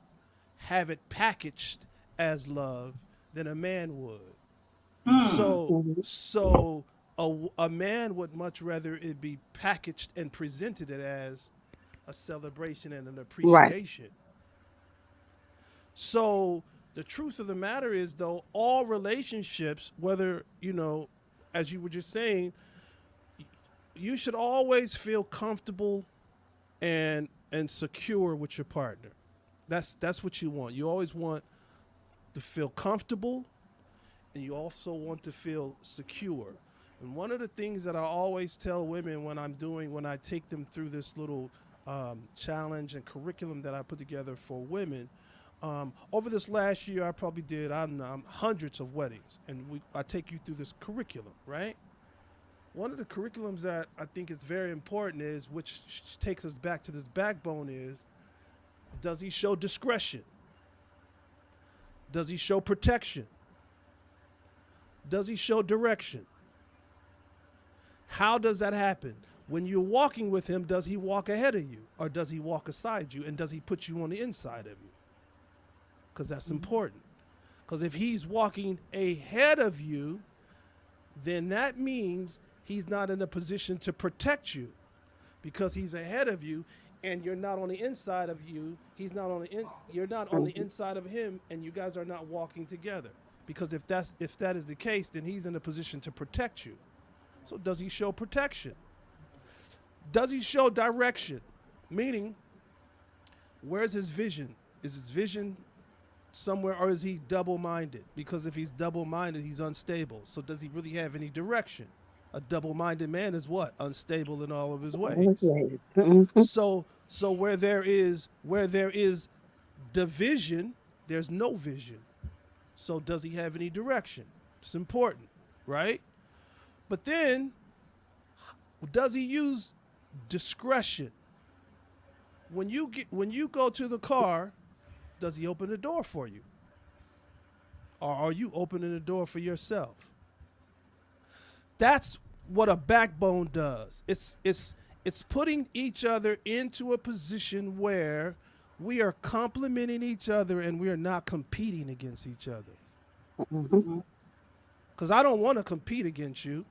have it packaged as love than a man would. So a man would much rather it be packaged and presented it as a celebration and an Right. appreciation. So the truth of the matter is, though, all relationships, whether, as you were just saying, you should always feel comfortable and secure with your partner. That's what you want. You always want to feel comfortable, and you also want to feel secure. And one of the things that I always tell women when I take them through this little challenge and curriculum that I put together for women, over this last year, I probably did, I don't know, hundreds of weddings, and I take you through this curriculum, right? One of the curriculums that I think is very important is, which takes us back to this backbone, is, does he show discretion? Does he show protection? Does he show direction? How does that happen? When you're walking with him, does he walk ahead of you, or does he walk aside you, and does he put you on the inside of you? Because that's important. Because if he's walking ahead of you, then that means he's not in a position to protect you, because he's ahead of you and you're not on the inside of you. You're not on the inside of him, and you guys are not walking together. Because if that is the case, then he's in a position to protect you. So does he show protection? Does he show direction? Meaning, where's his vision? Is his vision somewhere, or is he double-minded? Because if he's double-minded, he's unstable. So does he really have any direction? A double-minded man is what? Unstable in all of his ways. Mhm. So where there is division, there's no vision. So does he have any direction? It's important, right? But then, does he use discretion? When you go to the car, does he open the door for you? Or are you opening the door for yourself? That's what a backbone does. It's putting each other into a position where we are complementing each other and we are not competing against each other. Mhm. Because I don't want to compete against you.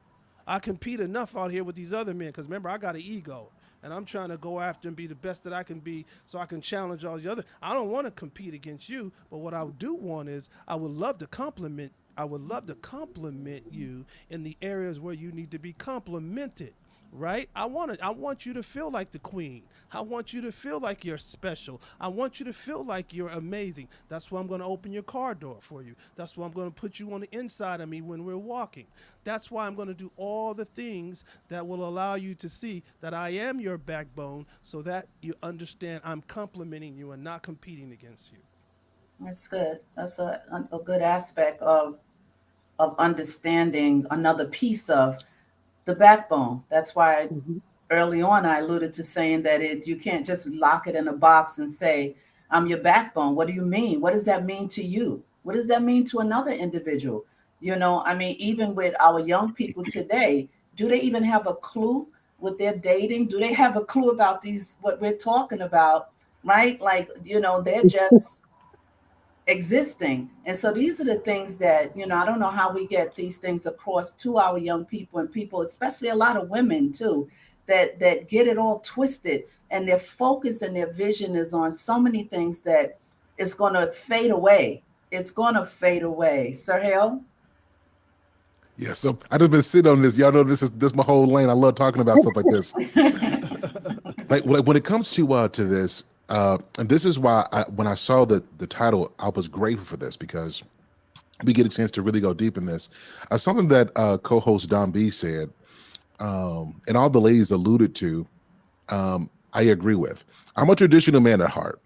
I compete enough out here with these other men, because remember, I got an ego. And I'm trying to go after and be the best that I can be so I can challenge all the other. I don't want to compete against you, but what I do want is I would love to compliment you in the areas where you need to be complimented, right? I want you to feel like the queen. I want you to feel like you're special. I want you to feel like you're amazing. That's why I'm going to open your car door for you. That's why I'm going to put you on the inside of me when we're walking. That's why I'm going to do all the things that will allow you to see that I am your backbone, so that you understand I'm complimenting you and not competing against you. That's good. That's a good aspect of understanding another piece of the backbone. That's why Mhm. early on I alluded to saying that you can't just lock it in a box and say, I'm your backbone. What do you mean? What does that mean to you? What does that mean to another individual? Even with our young people today, do they even have a clue with their dating? Do they have a clue about what we're talking about? Right? They're just existing. And so these are the things that, I don't know how we get these things across to our young people, and people, especially a lot of women too, that get it all twisted, and their focus and their vision is on so many things that it's going to fade away. It's going to fade away. Sir Hale? Yeah, so I just been sitting on this. Y'all know this is my whole lane. I love talking about stuff like this. Like when it comes to this, and this is why when I saw the title, I was grateful for this, because we get a chance to really go deep in this. Something that co-host Don B said, and all the ladies alluded to, I agree with. I'm a traditional man at heart.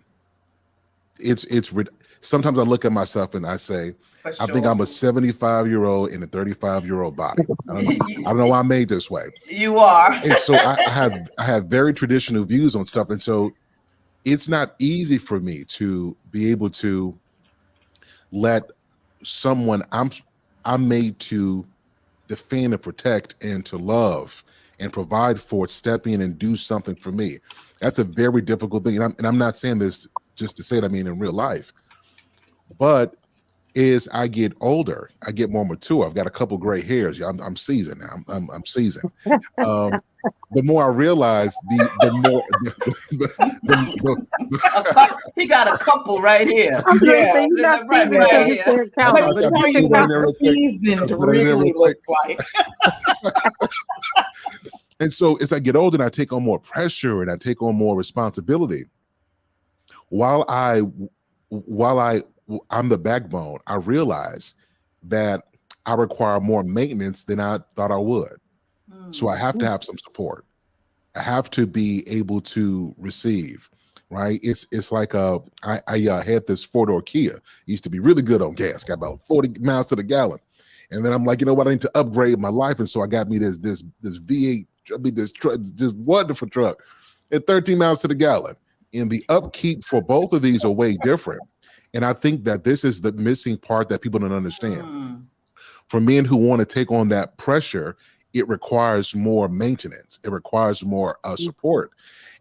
Sometimes I look at myself and I say, For I think sure. I'm a 75-year-old in a 35-year-old body. I don't know why I'm made this way. You are. And so I have very traditional views on stuff. And so it's not easy for me to be able to let someone I'm made to defend and protect and to love and provide for, step in and do something for me. That's a very difficult thing. And I'm not saying this just to say it, I mean in real life. But is I get older, I get more mature. I've got a couple gray hairs. Yeah, I'm seasoned now. I'm seasoned. The more I realize, the more He got a couple right here. I'm gonna Yeah. say you're not Right, seasoned right because you here. can't That's count. how I Let got me to tell see you one in what there real quick. seasoned Put it in there really real quick. looks like. And so as I get older and I take on more pressure and I take on more responsibility, while I'm the backbone, I realize that I require more maintenance than I thought I would. So I have to have some support. I have to be able to receive, right? It's like I had this 4-door Kia. Used to be really good on gas, got about 40 miles to the gallon. And then I'm like, you know what? I need to upgrade my life. And so I got me this V8, this wonderful truck at 13 miles to the gallon. And the upkeep for both of these are way different. And I think that this is the missing part that people don't understand. For men who want to take on that pressure, it requires more maintenance. It requires more support.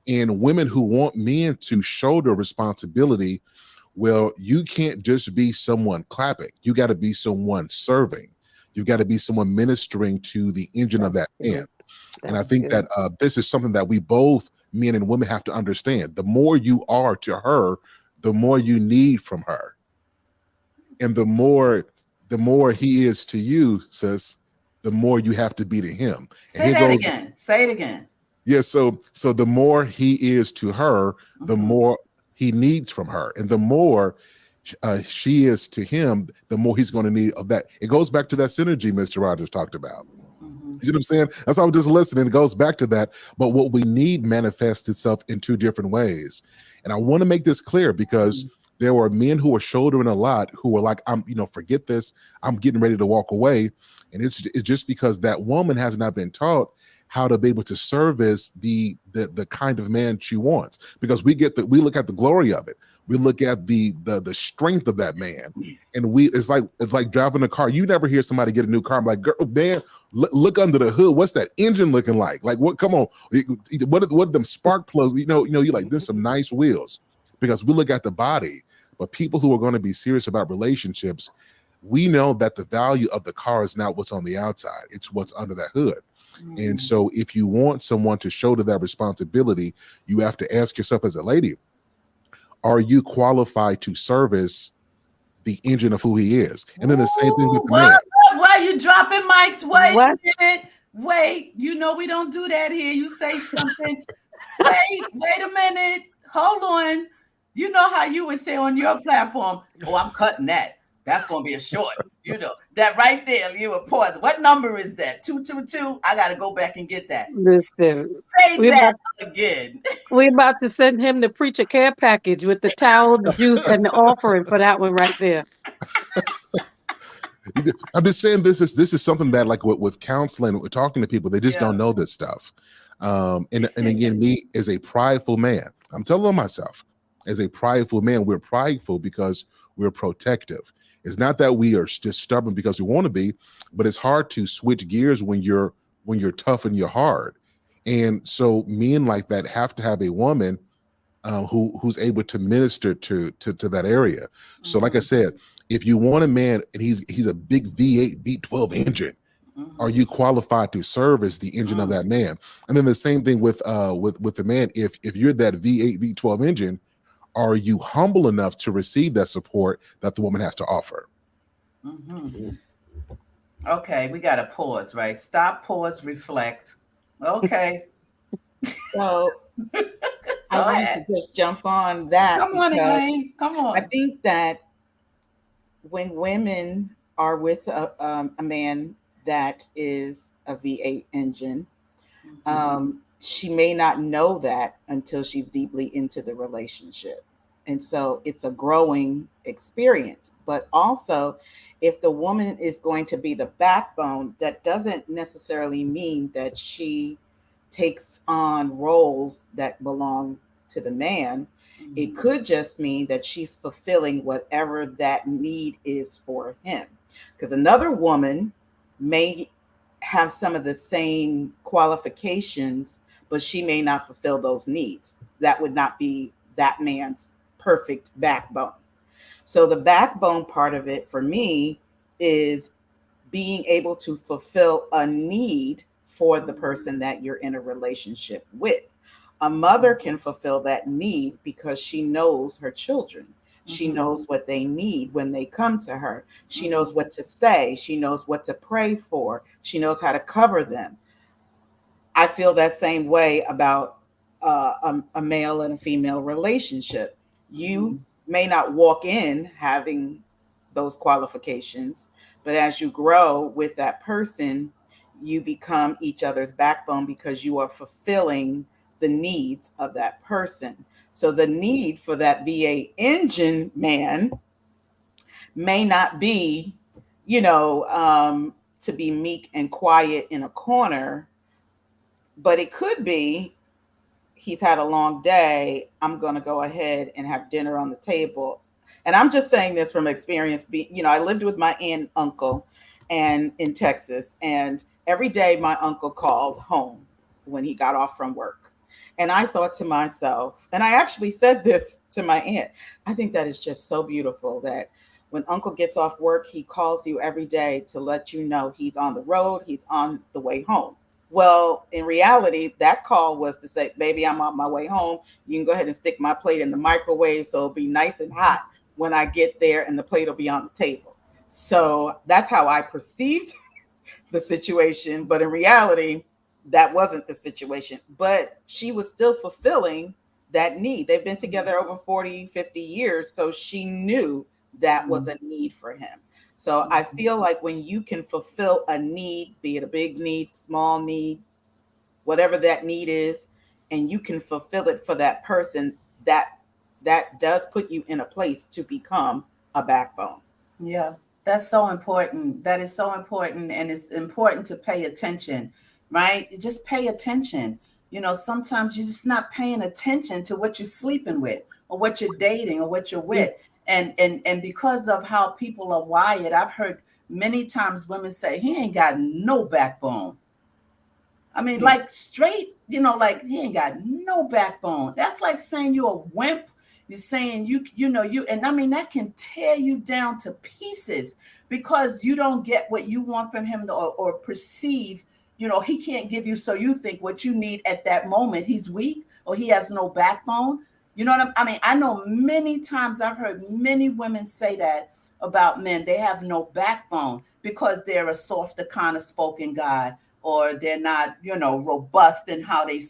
And women who want men to shoulder responsibility, well, you can't just be someone clapping. You got to be someone serving. You've got to be someone ministering to the engine of that man. And I think that this is something that we both, men and women, have to understand. The more you are to her, the more you need from her. And the more he is to you, sis, the more you have to be to him. Say that again. Say it again. Yeah, so the more he is to her, the more he needs from her. And the more she is to him, the more he's going to need of that. It goes back to that synergy Mr. Rogers talked about. You see what I'm saying? That's why I'm just listening. It goes back to that. But what we need manifests itself in two different ways. And I want to make this clear because there were men who were shouldering a lot who were like, forget this. I'm getting ready to walk away. And it's just because that woman has not been taught how to be able to service the kind of man she wants. Because we look at the glory of it. We look at the strength of that man, and it's like driving a car. You never hear somebody get a new car. I'm like, girl, man, look under the hood. What's that engine looking like? Like, what? Come on, what them spark plugs? You're like, there's some nice wheels. Because we look at the body, but people who are going to be serious about relationships, we know that the value of the car is not what's on the outside; it's what's under that hood. And so, if you want someone to shoulder that responsibility, you have to ask yourself as a lady, are you qualified to service the engine of who he is? And then the same thing with the man. Why are you dropping mics? Wait What? a minute. Wait. You know we don't do that here. You say something. Wait a minute. Hold on. You know how you would say on your platform, oh, I'm cutting that. That's going to be a short. You know, that right there, you would pause. What number is that? 222? I got to go back and get that. Listen, Say that again. we're about to send him the preacher care package with the towel, the juice, and the offering for that one right there. I'm just saying this is something that, like with counseling, we're talking to people, they just don't know this stuff. And again, me as a prideful man, I'm telling myself, as a prideful man, we're prideful because we're protective. It's not that we are just stubborn because we want to be, but it's hard to switch gears when you're tough and you're hard. And so men like that have to have a woman who's able to minister to that area. So like I said, if you want a man and he's a big V8, V12 engine, are you qualified to serve as the engine of that man? And then the same thing with the man. If you're that V8, V12 engine, are you humble enough to receive that support that the woman has to offer? Okay, we got to pause, right? Stop, pause, reflect. Okay. So I want to just jump on that. Come on, Elaine. Come on. I think that when women are with a man that is a V8 engine, she may not know that until she's deeply into the relationship. And so it's a growing experience. But also, if the woman is going to be the backbone, that doesn't necessarily mean that she takes on roles that belong to the man. It could just mean that she's fulfilling whatever that need is for him. Because another woman may have some of the same qualifications, but she may not fulfill those needs. That would not be that man's perfect backbone. So the backbone part of it for me is being able to fulfill a need for the person that you're in a relationship with. A mother can fulfill that need because she knows her children. She knows what they need when they come to her. She knows what to say. She knows what to pray for. She knows how to cover them. I feel that same way about a male and a female relationship. You may not walk in having those qualifications, but as you grow with that person, you become each other's backbone because you are fulfilling the needs of that person. So the need for that V8 engine man may not be, to be meek and quiet in a corner, but it could be he's had a long day. I'm going to go ahead and have dinner on the table. And I'm just saying this from experience. I lived with my aunt and uncle and in Texas, and every day my uncle called home when he got off from work. And I thought to myself, and I actually said this to my aunt, I think that is just so beautiful that when uncle gets off work, he calls you every day to let you know he's on the road, he's on the way home. Well, in reality, that call was to say, baby, I'm on my way home. You can go ahead and stick my plate in the microwave so it'll be nice and hot when I get there and the plate will be on the table. So that's how I perceived the situation. But in reality, that wasn't the situation. But she was still fulfilling that need. They've been together over 40, 50 years. So she knew that was a need for him. So I feel like when you can fulfill a need, be it a big need, small need, whatever that need is, and you can fulfill it for that person, that does put you in a place to become a backbone. Yeah, that's so important. That is so important. And it's important to pay attention, right? You just pay attention. Sometimes you're just not paying attention to what you're sleeping with or what you're dating or what you're with. And because of how people are wired, I've heard many times women say, he ain't got no backbone. I mean, like straight, like he ain't got no backbone. That's like saying you're a wimp. You're saying and I mean, that can tear you down to pieces because you don't get what you want from him or perceive, he can't give you. So you think what you need at that moment, he's weak or he has no backbone. You know what I mean? I know many times I've heard many women say that about men. They have no backbone because they're a softer kind of spoken guy, or they're not, robust in how they,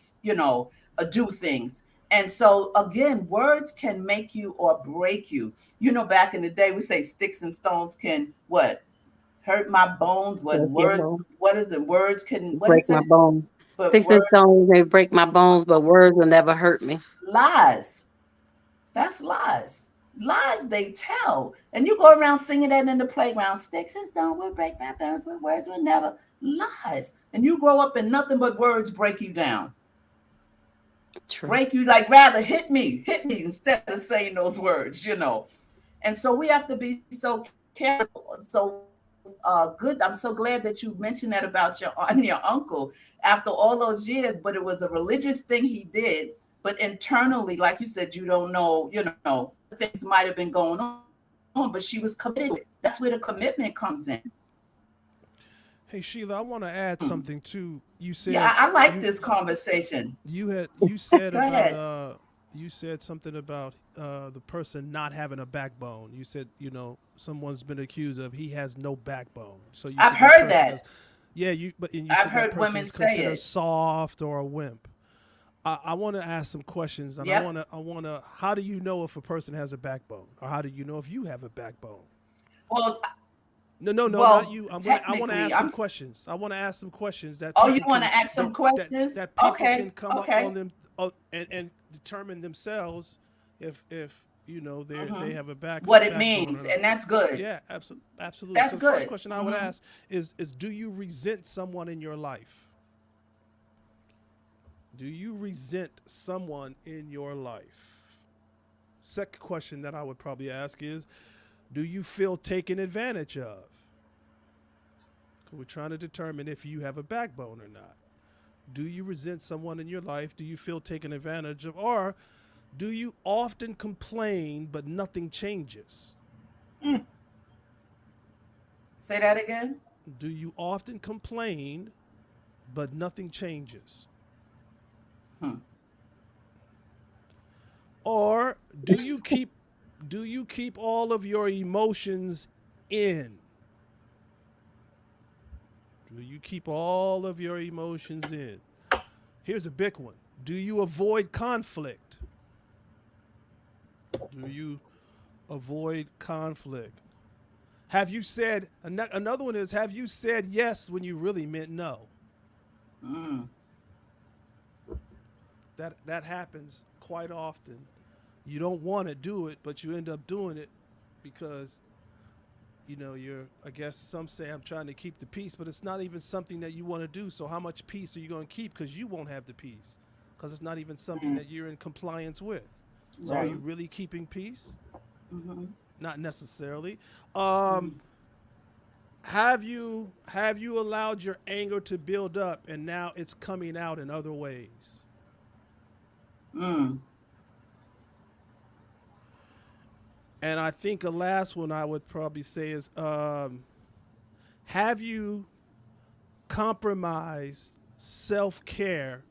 do things. And so again, words can make you or break you. Back in the day, we say sticks and stones can what? Hurt my bones. What words? What is it? Words can break my bones. But Sticks and stones may break my bones, but words will never hurt me. Lies. That's lies. Lies they tell. And you go around singing that in the playground. Sticks and stones will break my bones, but words will never. Lies. And you grow up and nothing but words break you down. True. Break you, like rather hit me instead of saying those words, And so we have to be so careful. So good. I'm so glad that you mentioned that about your uncle after all those years, but it was a religious thing he did. But internally, like you said, you don't know, things might have been going on, but she was committed. That's where the commitment comes in. Hey, Sheila, I want to add something too. You said, yeah, I like this conversation. You said about you said something about the person not having a backbone. You said, someone's been accused of he has no backbone. So I've heard that. I've heard women say it. Soft or a wimp. I want to ask some questions, and I want to. How do you know if a person has a backbone, or how do you know if you have a backbone? Well, not you. I want to ask some questions. I want to ask some questions that. Oh, you want to ask some questions? That people can come up on them and determine themselves if they have a backbone. What it means, and that's good. Yeah, absolutely. That's good. The first question I would ask is do you resent someone in your life? Do you resent someone in your life? Second question that I would probably ask is, do you feel taken advantage of? We're trying to determine if you have a backbone or not. Do you resent someone in your life? Do you feel taken advantage of? Or do you often complain but nothing changes? Say that again. Do you often complain, but nothing changes? Hmm. Or do you keep all of your emotions in? Do you keep all of your emotions in? Here's a big one. Do you avoid conflict? Do you avoid conflict? Have you said, another one is, have you said yes when you really meant no? Mm. That happens quite often. You don't want to do it, but you end up doing it because, I guess some say I'm trying to keep the peace, but it's not even something that you want to do. So how much peace are you going to keep? Because you won't have the peace, because it's not even something that you're in compliance with. So are Right. you really keeping peace? Hmm. Not necessarily. Have you allowed your anger to build up and now it's coming out in other ways? Mm. And I think a last one I would probably say is, have you compromised self-care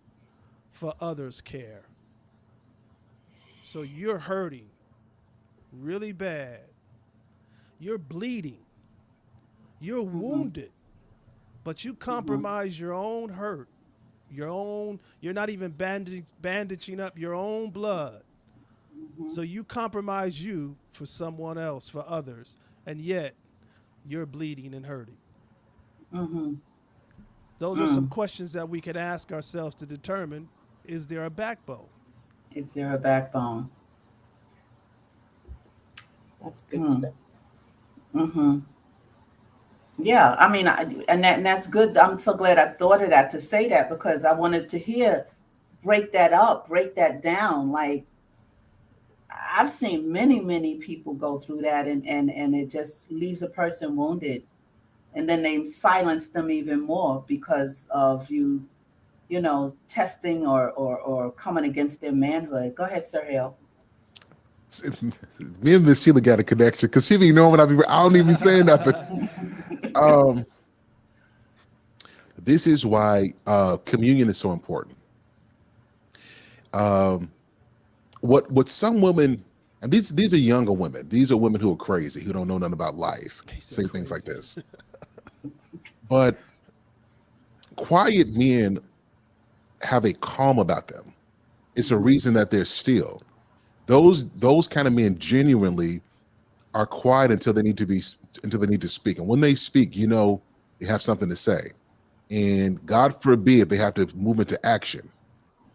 for others' care? So you're hurting really bad. You're bleeding. You're wounded, but you compromise your own hurt, you're not even bandaging up your own blood. So you compromise you for someone else, for others, and yet you're bleeding and hurting. Hmm. Those are some questions that we can ask ourselves to determine, is there a backbone? Is there a backbone? That's good stuff. Mm-hmm. Yeah, I mean, and that's good. I'm so glad I thought of that to say that, because I wanted to break that up, break that down. Like, I've seen many people go through that, and it just leaves a person wounded, and then they silence them even more because of testing or coming against their manhood. Go ahead, Sir Hill. Me and Miss Sheila got a connection because she be knowing I don't even be saying nothing. This is why communion is so important. What some women, and these are younger women, these are women who are crazy, who don't know nothing about life, say things like this. But quiet men have a calm about them. It's a reason that they're still. Those kind of men genuinely are quiet until they need to speak. And when they speak, they have something to say. And God forbid they have to move into action.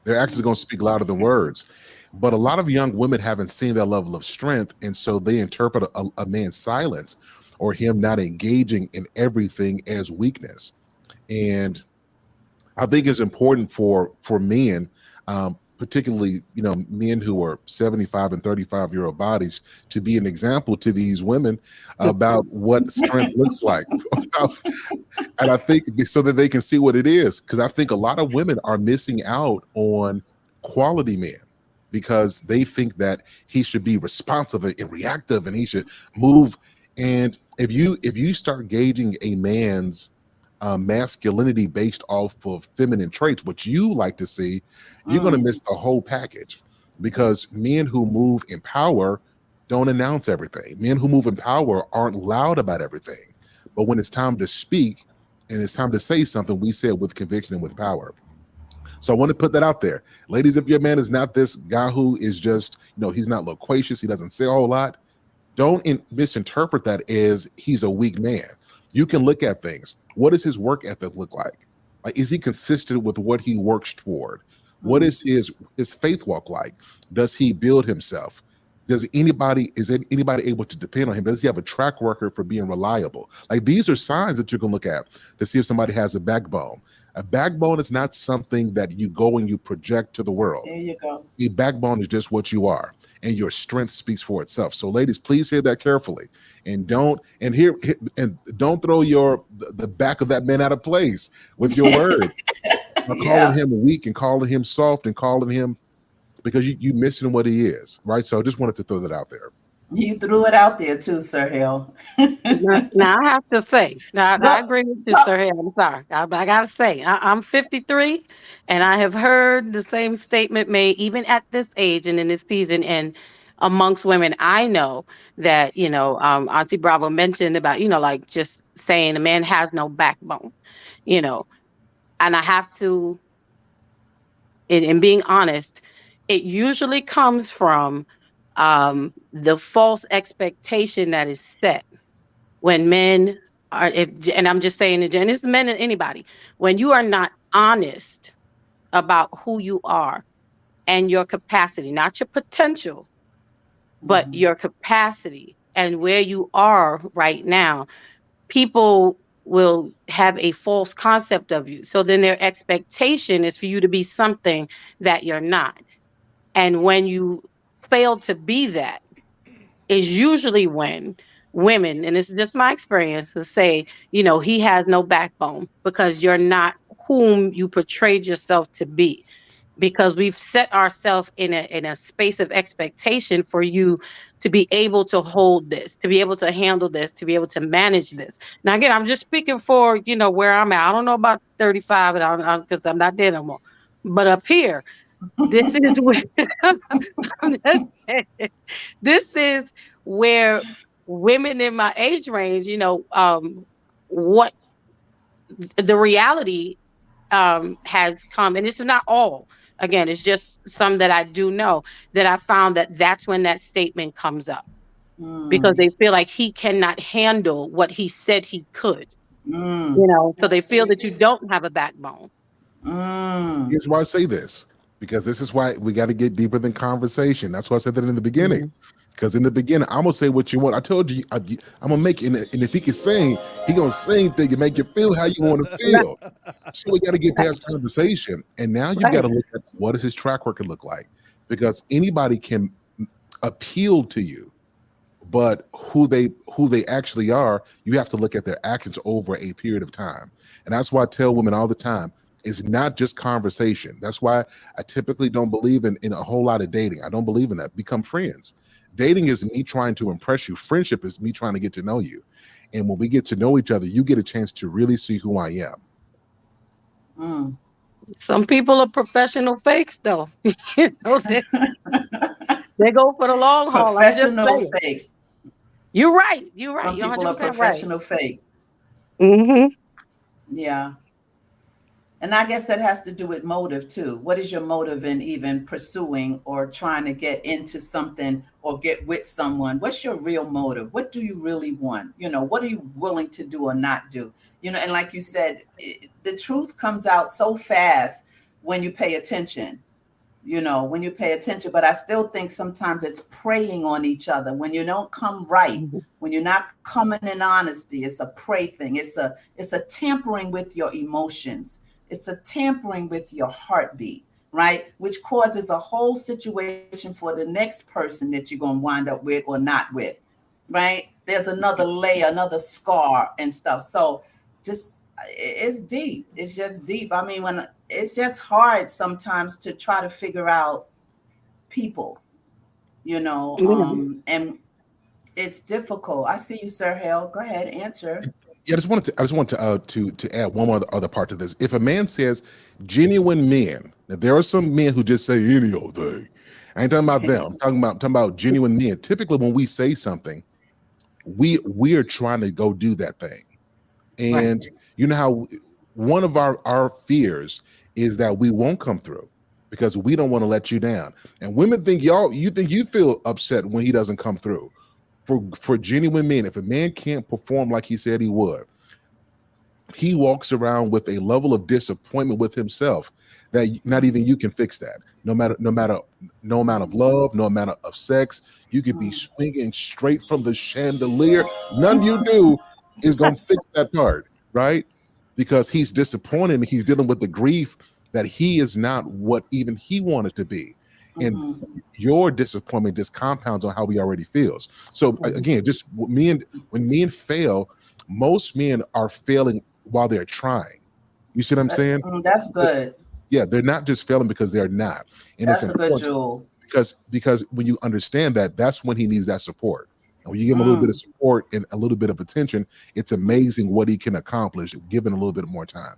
Their actions are going to speak louder than words. But a lot of young women haven't seen that level of strength, and so they interpret a man's silence or him not engaging in everything as weakness. And I think it's important for men, particularly men who are 75 and 35-year-old bodies, to be an example to these women about what strength looks like. And I think so that they can see what it is, because I think a lot of women are missing out on quality men because they think that he should be responsive and reactive and he should move. And if you start gauging a man's masculinity based off of feminine traits, what you like to see, you're going to miss the whole package, because men who move in power don't announce everything. Men who move in power aren't loud about everything. But when it's time to speak and it's time to say something, we say it with conviction and with power. So I want to put that out there. Ladies, if your man is not this guy who is just, he's not loquacious, he doesn't say a whole lot, don't misinterpret that as he's a weak man. You can look at things. What does his work ethic look like? Like, is he consistent with what he works toward? What is his faith walk like? Does he build himself? Is anybody able to depend on him? Does he have a track record for being reliable? Like, these are signs that you can look at to see if somebody has a backbone. A backbone is not something that you go and you project to the world. There you go. A backbone is just what you are, and your strength speaks for itself. So, ladies, please hear that carefully, and don't throw the back of that man out of place with your words. Calling him weak and calling him soft and calling him, because you missing what he is, right? So I just wanted to throw that out there. You threw it out there too, Sir Hill. Now I have to say, now I Go, agree with you, go. Sir Hill. I'm sorry. I gotta say, I'm 53, and I have heard the same statement made even at this age and in this season. And amongst women, I know that Auntie Bravo mentioned about like just saying a man has no backbone, you know, and I have to, in being honest, it usually comes from the false expectation that is set when men are, and I'm just saying, and it's men and anybody, when you are not honest about who you are and your capacity, not your potential, but Mhm. your capacity and where you are right now, people will have a false concept of you. So then their expectation is for you to be something that you're not. And when you fail to be that, is usually when women, and it's just my experience, will say, he has no backbone because you're not whom you portrayed yourself to be. Because we've set ourselves in a space of expectation for you to be able to hold this, to be able to handle this, to be able to manage this. Now, again, I'm just speaking for where I'm at. I don't know about 35, and because I'm not there no more. But up here, this is where I'm just saying, this is where women in my age range, what the reality has come, and this is not all. Again, it's just some that I do know that I found that that's when that statement comes up because Mm, they feel like he cannot handle what he said he could. mm, So they feel that you don't have a backbone. mm. Here's why I say this, because this is why we got to get deeper than conversation. That's why I said that in the beginning. Mhm. Because in the beginning, I'm gonna say what you want. I told you, I'm gonna make it, and if he can sing, he gonna sing things and make you feel how you want to Right, feel. So we got to get past conversation, and now you got right. to look at what does his track record look like, because anybody can appeal to you, but who they actually are, you have to look at their actions over a period of time. And that's why I tell women all the time, it's not just conversation. That's why I typically don't believe in a whole lot of dating. I don't believe in that. Become friends. Dating is me trying to impress you. Friendship is me trying to get to know you. And when we get to know each other, you get a chance to really see who I am. Mm. Some people are professional fakes, though. They go for the long haul. I'm just Professional saying. fakes. You're right. You're right. Some You're people are 100% right. professional fakes. Hmm. Yeah. And I guess that has to do with motive too. What is your motive in even pursuing or trying to get into something or get with someone? What's your real motive? What do you really want? What are you willing to do or not do? And like you said, the truth comes out so fast when you pay attention. But I still think sometimes it's preying on each other when you don't come right, when you're not coming in honesty. It's a prey thing. It's a tampering with your emotions. It's a tampering with your heartbeat, right? Which causes a whole situation for the next person that you're going to wind up with or not with, right? There's another layer, another scar and stuff. So it's deep. It's just deep. I mean, when it's just hard sometimes to try to figure out people, and it's difficult. I see you, Sir Hill. Go ahead, answer. Yeah, I just want to add one more other part to this. If a man says genuine men, now there are some men who just say any old thing. I ain't talking about them. I'm talking about genuine men. Typically, when we say something, we are trying to go do that thing. And Right. you know how one of our fears is that we won't come through because we don't want to let you down. And women think you think you feel upset when he doesn't come through. For genuine men, if a man can't perform like he said he would, he walks around with a level of disappointment with himself that not even you can fix that. No amount of love, no amount of sex, you could be swinging straight from the chandelier. None you do is gonna fix that part, right? Because he's disappointed and he's dealing with the grief that he is not what even he wanted to be. And your disappointment just compounds on how he already feels. So again, just when men fail, most men are failing while they're trying. You see what I'm saying? That's good. Yeah, they're not just failing because they're not. And That's it's a good important jewel. because when you understand that, that's when he needs that support. And when you give him a little bit of support and a little bit of attention, it's amazing what he can accomplish given a little bit more time.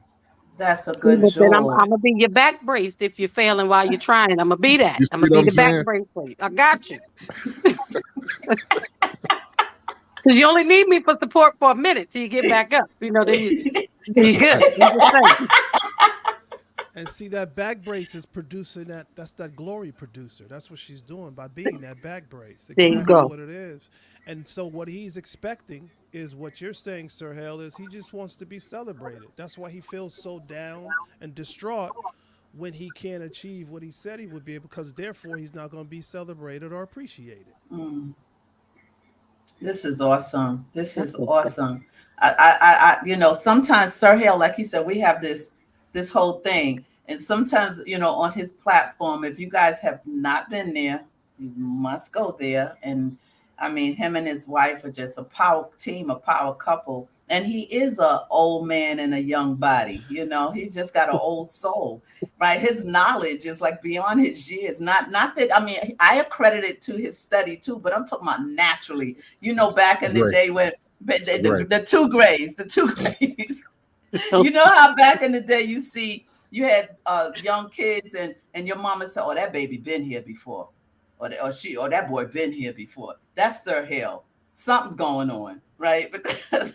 That's a good But then I'm joy. gonna be your back brace if you're failing while you're trying. I'm gonna be that. You I'm see gonna what be I'm the back saying? brace for you. I got you. Because you only need me for support for a minute till you get back up. You know, then you good. I'm just saying. And see, that back brace is producing that's that glory producer. That's what she's doing by being that back brace. There you Exactly go. what it is. And so what he's expecting is what you're saying, Sir Hale, is he just wants to be celebrated. That's why he feels so down and distraught when he can't achieve what he said he would be, because therefore he's not going to be celebrated or appreciated. This is awesome. This is That's good. awesome. I you know, sometimes Sir Hale, like he said, we have this whole thing. And sometimes, you know, on his platform, if you guys have not been there, you must go there. And I mean, him and his wife are just a power team, a power couple. And he is an old man in a young body. You know, he's just got an old soul, right? His knowledge is like beyond his years. Not that, I mean, I accredit it to his study too, but I'm talking about naturally. You know, back in the Right. day when the two grays. Oh. You know how back in the day you had young kids and your mama said, "Oh, that baby been here before," or that boy been here before. That's Sir Hale. Something's going on, right? Because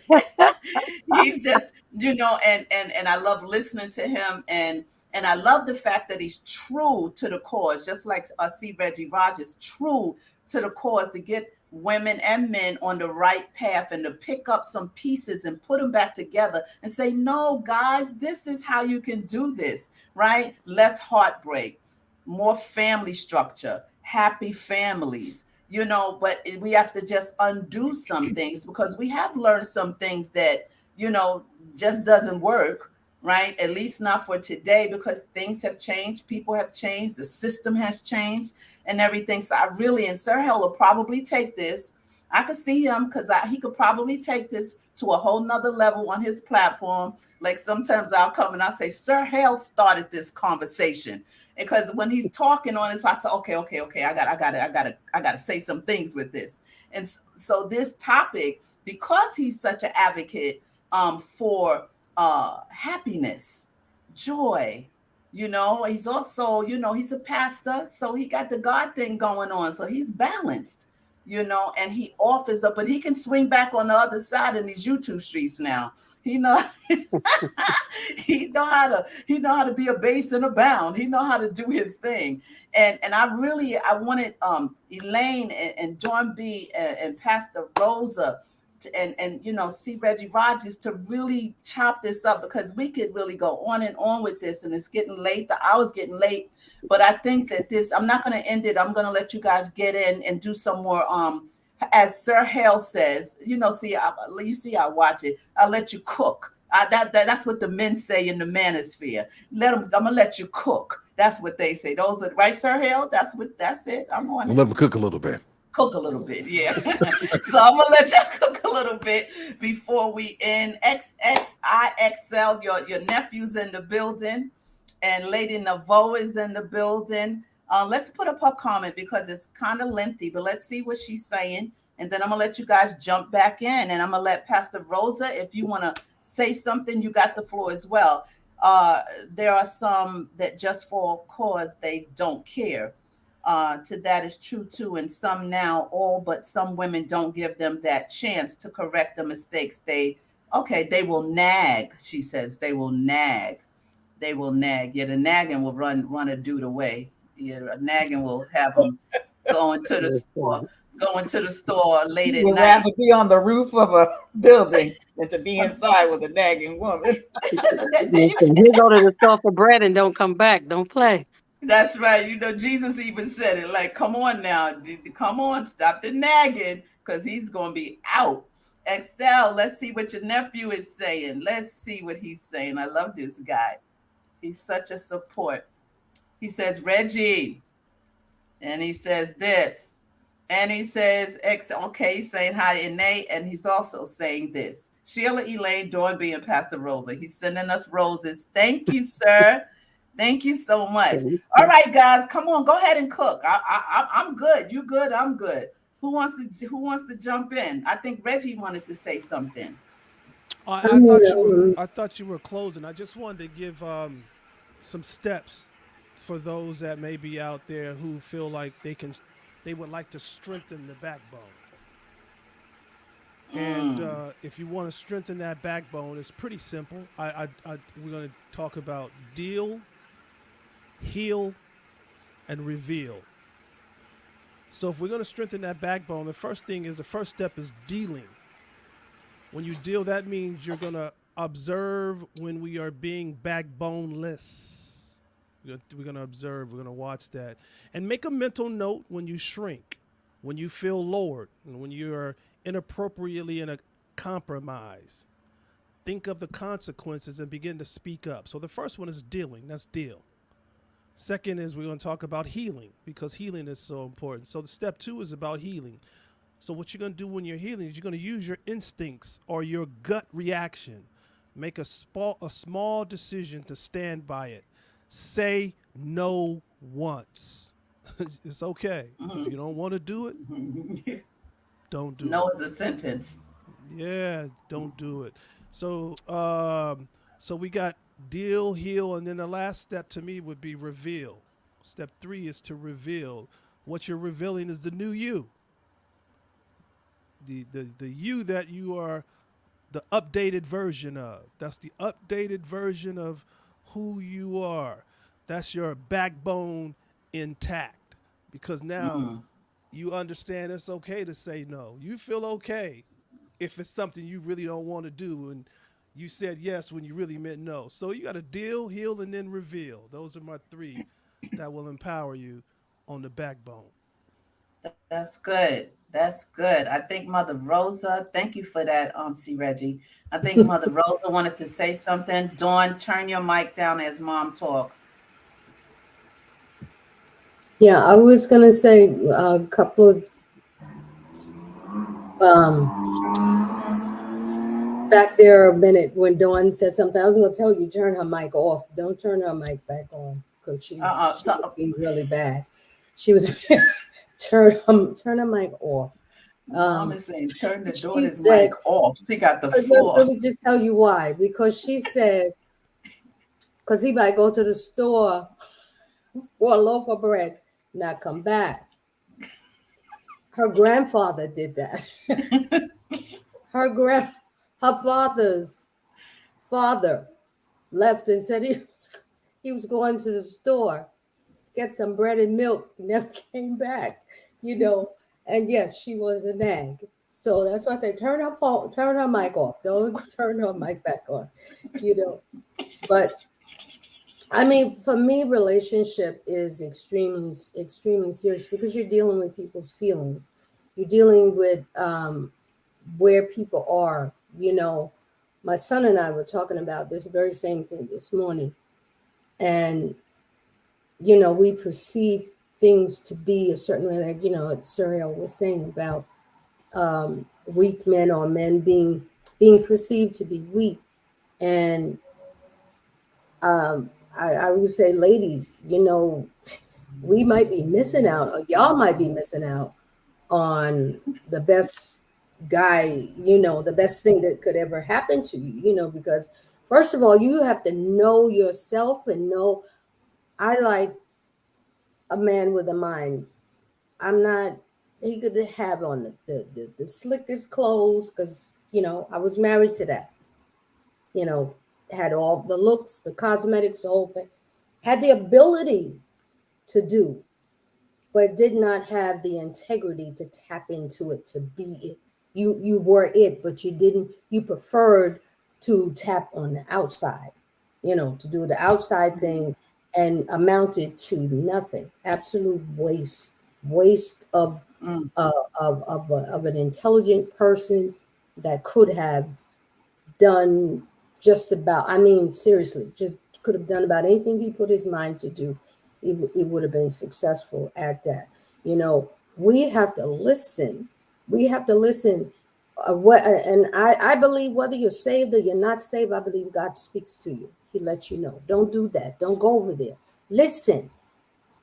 he's just, you know, and I love listening to him, and I love the fact that he's true to the cause, just like C. Reggie Rogers, true to the cause to get women and men on the right path and to pick up some pieces and put them back together and say, no, guys, this is how you can do this, right? Less heartbreak, more family structure, happy families, you know, but we have to just undo some things because we have learned some things that, you know, just doesn't work, right? At least not for today, because things have changed, people have changed, the system has changed and everything. So I really, and Sir Hale will probably take this. I could see him because he could probably take this to a whole nother level on his platform. Like sometimes I'll come and I'll say, Sir Hale started this conversation. Because when he's talking on this, I say, okay, I gotta say some things with this. And so this topic, because he's such an advocate for happiness, joy, you know, he's also, you know, he's a pastor, so he got the God thing going on, so he's balanced, you know, and he offers up, but he can swing back on the other side in these YouTube streets now. He know he know how to be a base and a bound. He know how to do his thing. And I wanted Elaine and Dawn B and Pastor Rosa and you know, C. Reggie Rogers to really chop this up, because we could really go on and on with this, and it's getting late. The hour's getting late, but I think that I'm not going to end it. I'm going to let you guys get in and do some more. As Sir Hale says, you know, you see, I watch it. I'll let you cook. That's what the men say in the manosphere. I'm gonna let you cook. That's what they say. Those are right, Sir Hale. That's it. I'm on. We'll let them cook a little bit. Cook a little bit, yeah. So I'm gonna let y'all cook a little bit before we end. XXIXL, your nephew's in the building, and Lady Navo is in the building. Let's put up her comment because it's kind of lengthy, but let's see what she's saying, and then I'm gonna let you guys jump back in, and I'm gonna let Pastor Rosa, if you want to say something, you got the floor as well. There are some that just for a cause they don't care. To that is true too, and some now, all but some women don't give them that chance to correct the mistakes. They will nag. She says they will nag. Yeah, the nagging will run a dude away. Yeah, a nagging will have them going to the store late at You'd night. rather be on the roof of a building than to be inside with a nagging woman. You go to the store for bread and don't come back. Don't play. That's right. You know, Jesus even said it, like, come on now. Come on, stop the nagging, because he's going to be out. Excel, let's see what your nephew is saying. Let's see what he's saying. I love this guy. He's such a support. He says, Reggie. And he says this. And he says, okay, he's saying hi to Nate. And he's also saying this. Sheila, Elaine, Dawn B, and Pastor Rosa. He's sending us roses. Thank you, sir. Thank you so much. All right, guys, come on, go ahead and cook. I'm good. You good? I'm good. Who wants to jump in? I think Reggie wanted to say something. I thought you were closing. I just wanted to give some steps for those that may be out there who feel like they would like to strengthen the backbone. And if you want to strengthen that backbone, it's pretty simple. We're going to talk about deal, heal, and reveal. So if we're going to strengthen that backbone, the first step is dealing. When you deal, that means you're going to observe when we are being backboneless. We're going to observe, we're going to watch that. And make a mental note when you shrink, when you feel lowered, and when you are inappropriately in a compromise. Think of the consequences and begin to speak up. So the first one is dealing. That's deal. Second is we're going to talk about healing, because healing is so important. So the step 2 is about healing. So what you're going to do when you're healing is you're going to use your instincts or your gut reaction. Make a small decision to stand by it. Say no once. It's okay. If you don't want to do it, don't do it. No is a sentence. Yeah, don't do it. So so we got deal, heal, and then the last step to me would be reveal. Step 3 is to reveal. What you're revealing is the new you. The you that you are the updated version of. That's the updated version of who you are. That's your backbone intact, because now you understand it's okay to say no. You feel okay if it's something you really don't want to do and you said yes when you really meant no. So you got to deal, heal, and then reveal. Those are my 3 that will empower you on the backbone. That's good. That's good. I think Mother Rosa, thank you for that, C. Reggie. I think Mother Rosa wanted to say something. Dawn, turn your mic down as Mom talks. Yeah, I was going to say a couple of back there a minute when Dawn said something. I was going to tell you, turn her mic off. Don't turn her mic back on, because she was being really bad. She was turn her mic off. Mom is saying turn the daughter's mic off. She got the floor. Let me just tell you why. Because she said, because he might go to the store for a loaf of bread, not come back. Her grandfather did that. Her father's father left and said he was going to the store, get some bread and milk, never came back, and yes, she was a nag. So that's why I say turn her mic off. Don't turn her mic back on, But I mean, for me, relationship is extremely, extremely serious, because you're dealing with people's feelings. You're dealing with where people are. My son and I were talking about this very same thing this morning. And, we perceive things to be a certain way, like, Suriel was saying about weak men, or men being perceived to be weak. And I would say, ladies, we might be missing out, or y'all might be missing out on the best guy, the best thing that could ever happen to you, because first of all, you have to know yourself and know, I like a man with a mind. He could have on the slickest clothes, because, I was married to that, had all the looks, the cosmetics, the whole thing, had the ability to do, but did not have the integrity to tap into it, to be it. You were it, but you preferred to tap on the outside, to do the outside thing, and amounted to nothing. Absolute waste of an intelligent person that could have done just about, seriously, just could have done about anything he put his mind to do. He would have been successful at that. We have to listen. We have to listen. And I believe, whether you're saved or you're not saved, I believe God speaks to you. he lets you know, don't do that. Don't go over there. Listen,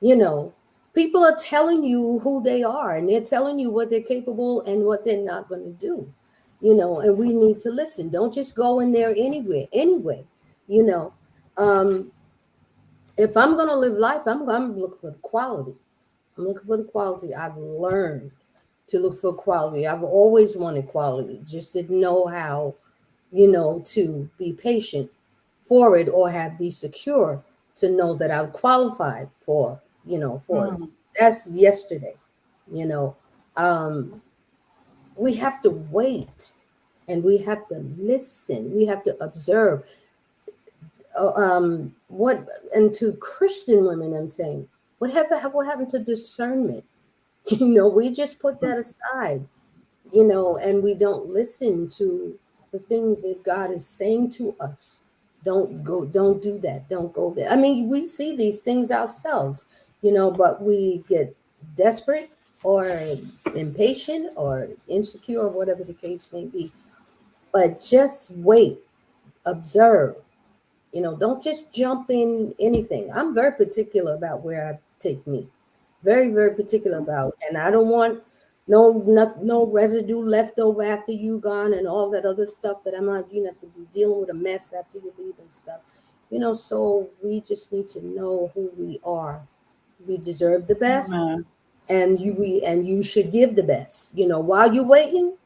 you know, people are telling you who they are, and they're telling you what they're capable and what they're not going to do, you know, and we need to listen. Don't just go in there anyway, you know. If I'm going to live life, I'm going to look for the quality. I'm looking for the quality. I've learned to look for quality. I've always wanted quality, just didn't know how, you know, to be patient for it or be secure to know that I'm qualified for, you know, for it. That's yesterday, you know. We have to wait and we have to listen. We have to observe. And to Christian women, I'm saying, what happened to discernment? You know, we just put that aside, you know, and we don't listen to the things that God is saying to us. Don't do that. Don't go there. I mean, we see these things ourselves, you know, but we get desperate or impatient or insecure or whatever the case may be. But just wait, observe, you know, don't just jump in anything. I'm very particular about where I take me. Very, very particular about, and I don't want no residue left over after you gone and all that other stuff that I'm not, you have to be dealing with a mess after you leave and stuff, you know. So we just need to know who we are. We deserve the best, and you should give the best. You know, while you're waiting,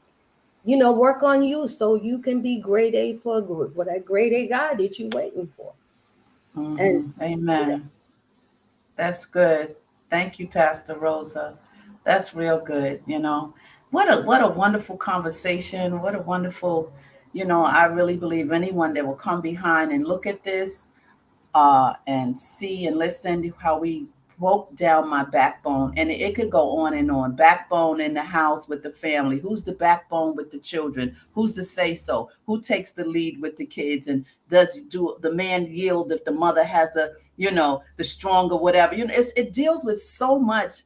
you know, work on you so you can be grade A for that grade A guy that you're waiting for. And amen. That's good. Thank you, Pastor Rosa. That's real good. You know, what a wonderful conversation. What a wonderful, you know, I really believe anyone that will come behind and look at this and see and listen to how we broke down my backbone. And it could go on and on. Backbone in the house with the family. Who's the backbone with the children? Who's the say-so? Who takes the lead with the kids? And do the man yield if the mother has the, you know, the stronger whatever? You know, it deals with so much.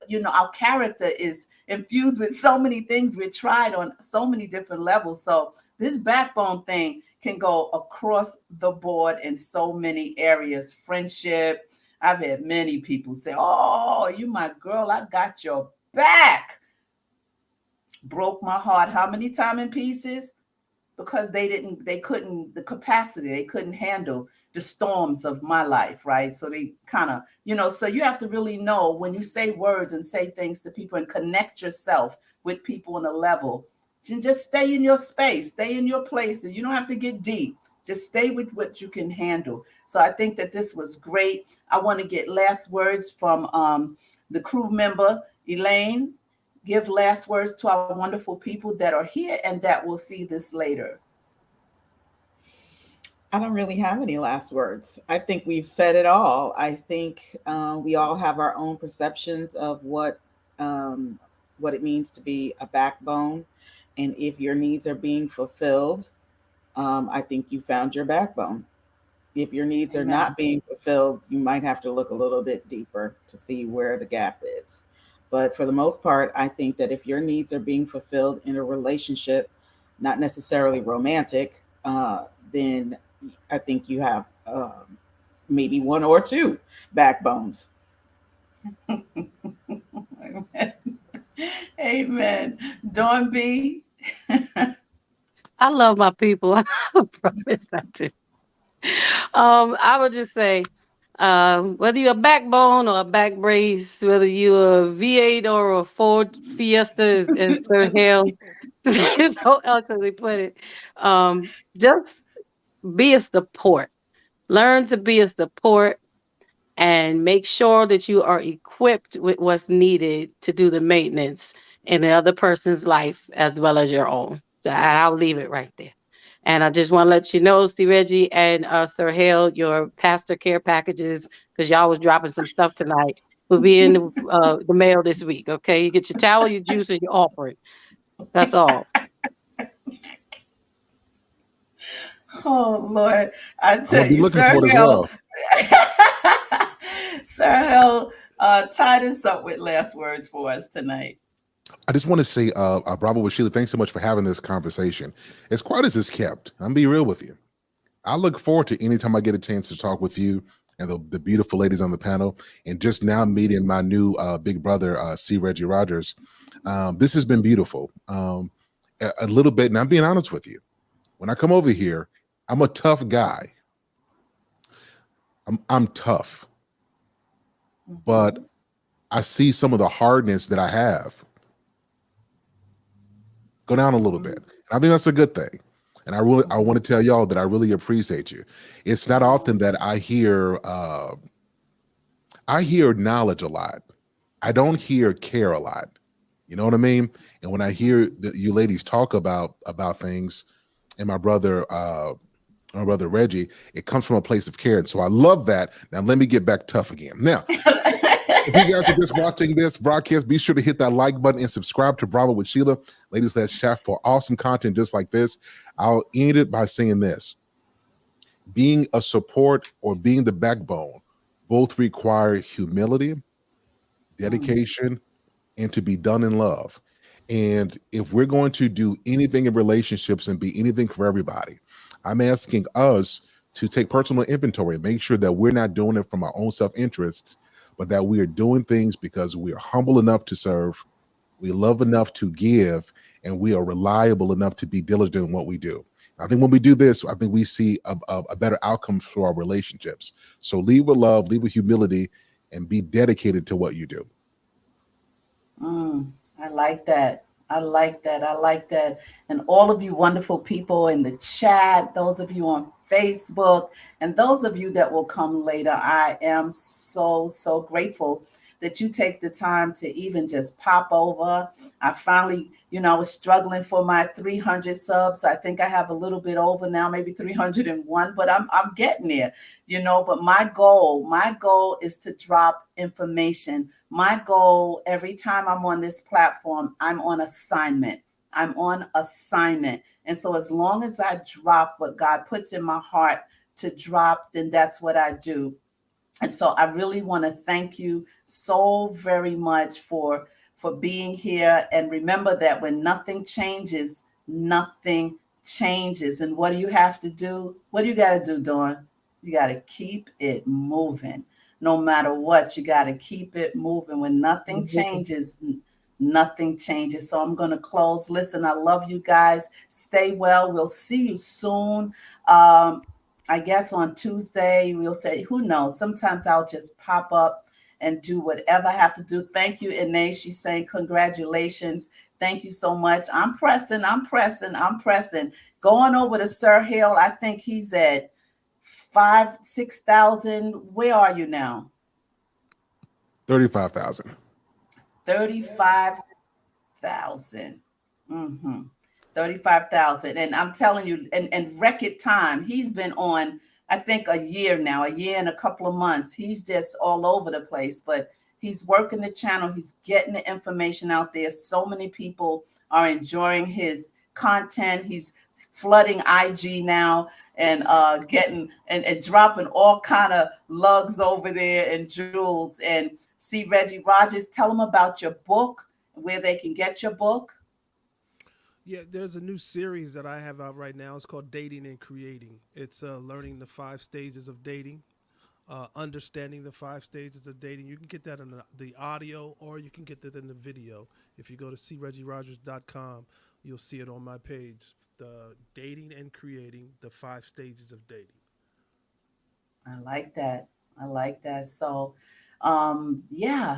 You know, our character is infused with so many things we tried on so many different levels. So this backbone thing can go across the board in so many areas. Friendship. I've had many people say, "Oh, you my girl, I got your back." Broke my heart how many times in pieces? Because they couldn't handle the storms of my life, right? So they kind of, you know, so you have to really know when you say words and say things to people and connect yourself with people on a level. Just stay in your space, stay in your place, and you don't have to get deep. Just stay with what you can handle. So I think that this was great. I want to get last words from the crew member, Elaine. Give last words to our wonderful people that are here and that will see this later. I don't really have any last words. I think we've said it all. I think we all have our own perceptions of what it means to be a backbone. And if your needs are being fulfilled, I think you found your backbone. If your needs are not being fulfilled, you might have to look a little bit deeper to see where the gap is. But for the most part, I think that if your needs are being fulfilled in a relationship, not necessarily romantic, then I think you have maybe one or two backbones. Amen. Amen. Dawn B. I love my people. I promise I do. I would just say, whether you're a backbone or a back brace, whether you're a V8 or a Ford Fiesta, as Sir Hale so eloquently put it, just be a support. Learn to be a support and make sure that you are equipped with what's needed to do the maintenance in the other person's life as well as your own. So I'll leave it right there. And I just want to let you know, C. Reggie and Sir Hale, your pastor care packages, because y'all was dropping some stuff tonight, will be in the mail this week. Okay, you get your towel, your juice, and your offering. That's all. Oh Lord, I tell I'll be you, looking Sir for it as Hale. well. Sir Hale, tied us up with last words for us tonight. I just want to say, Bravo with Sheila, thanks so much for having this conversation. As quiet as it's kept, I'm be real with you. I look forward to anytime I get a chance to talk with you and the beautiful ladies on the panel, and just now meeting my new big brother, C. Reggie Rogers. This has been beautiful. A little bit, and I'm being honest with you. When I come over here, I'm a tough guy. I'm tough, but I see some of the hardness that I have go down a little bit. And I think that's a good thing. And I want to tell y'all that I really appreciate you. It's not often that I hear knowledge a lot. I don't hear care a lot. You know what I mean? And when I hear you ladies talk about things, and my brother Reggie, it comes from a place of care. And so I love that. Now let me get back tough again. Now, if you guys are just watching this broadcast, be sure to hit that like button and subscribe to Bravo with Sheila. Ladies, let's chat for awesome content just like this. I'll end it by saying this. Being a support or being the backbone both require humility, dedication, and to be done in love. And if we're going to do anything in relationships and be anything for everybody, I'm asking us to take personal inventory and make sure that we're not doing it from our own self-interests, but that we are doing things because we are humble enough to serve, we love enough to give, and we are reliable enough to be diligent in what we do. I think when we do this, I think we see a better outcome for our relationships. So lead with love, lead with humility, and be dedicated to what you do. I like that. I like that. I like that. And all of you wonderful people in the chat, those of you on Facebook, and those of you that will come later, I am so, so grateful that you take the time to even just pop over. I finally, I was struggling for my 300 subs. I think I have a little bit over now, maybe 301, but I'm getting there, but my goal is to drop information. My goal every time I'm on this platform, I'm on assignment. And so as long as I drop what God puts in my heart to drop, then that's what I do. And so I really want to thank you so very much for being here. And remember that when nothing changes. And what do you have to do? What do you got to do, Dawn? You got to keep it moving. No matter what, you got to keep it moving. When nothing changes, nothing changes. So I'm going to close. Listen, I love you guys. Stay well. We'll see you soon. I guess on Tuesday, we'll say, who knows? Sometimes I'll just pop up and do whatever I have to do. Thank you, Ine. She's saying congratulations. Thank you so much. I'm pressing. Going over to Sir Hill, I think he's at 6,000. Where are you now? 35,000. 35,000. 35,000. And I'm telling you, in record time, he's been on, I think, a year and a couple of months. He's just all over the place, but he's working the channel. He's getting the information out there. So many people are enjoying his content. He's flooding IG now and getting and dropping all kind of lugs over there and jewels. And see, Reggie Rogers, tell them about your book, where they can get your book. Yeah, there's a new series that I have out right now. It's called Dating and Creating. It's learning the 5 stages of dating, understanding the 5 stages of dating. You can get that in the audio, or you can get that in the video. If you go to creggierogers.com, you'll see it on my page. The Dating and Creating, the 5 stages of dating. I like that. So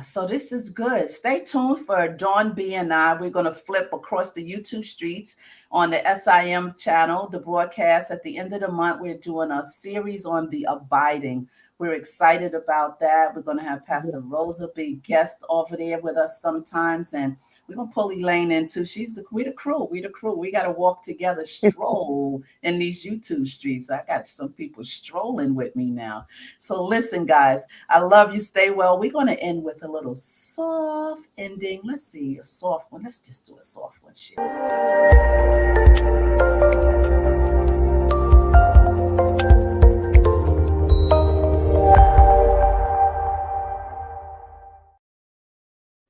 so this is good. Stay tuned for Dawn B and I. We're going to flip across the YouTube streets on the SIM channel, the broadcast. At the end of the month, we're doing a series on the abiding. We're excited about that. We're going to have Pastor Rosa be guest over there with us sometimes, and we're going to pull Elaine in too. We the crew. We got to walk together, stroll in these YouTube streets. I got some people strolling with me now. So listen, guys, I love you. Stay well. We're going to end with a little soft ending. Let's see, a soft one. Let's just do a soft one. Shit.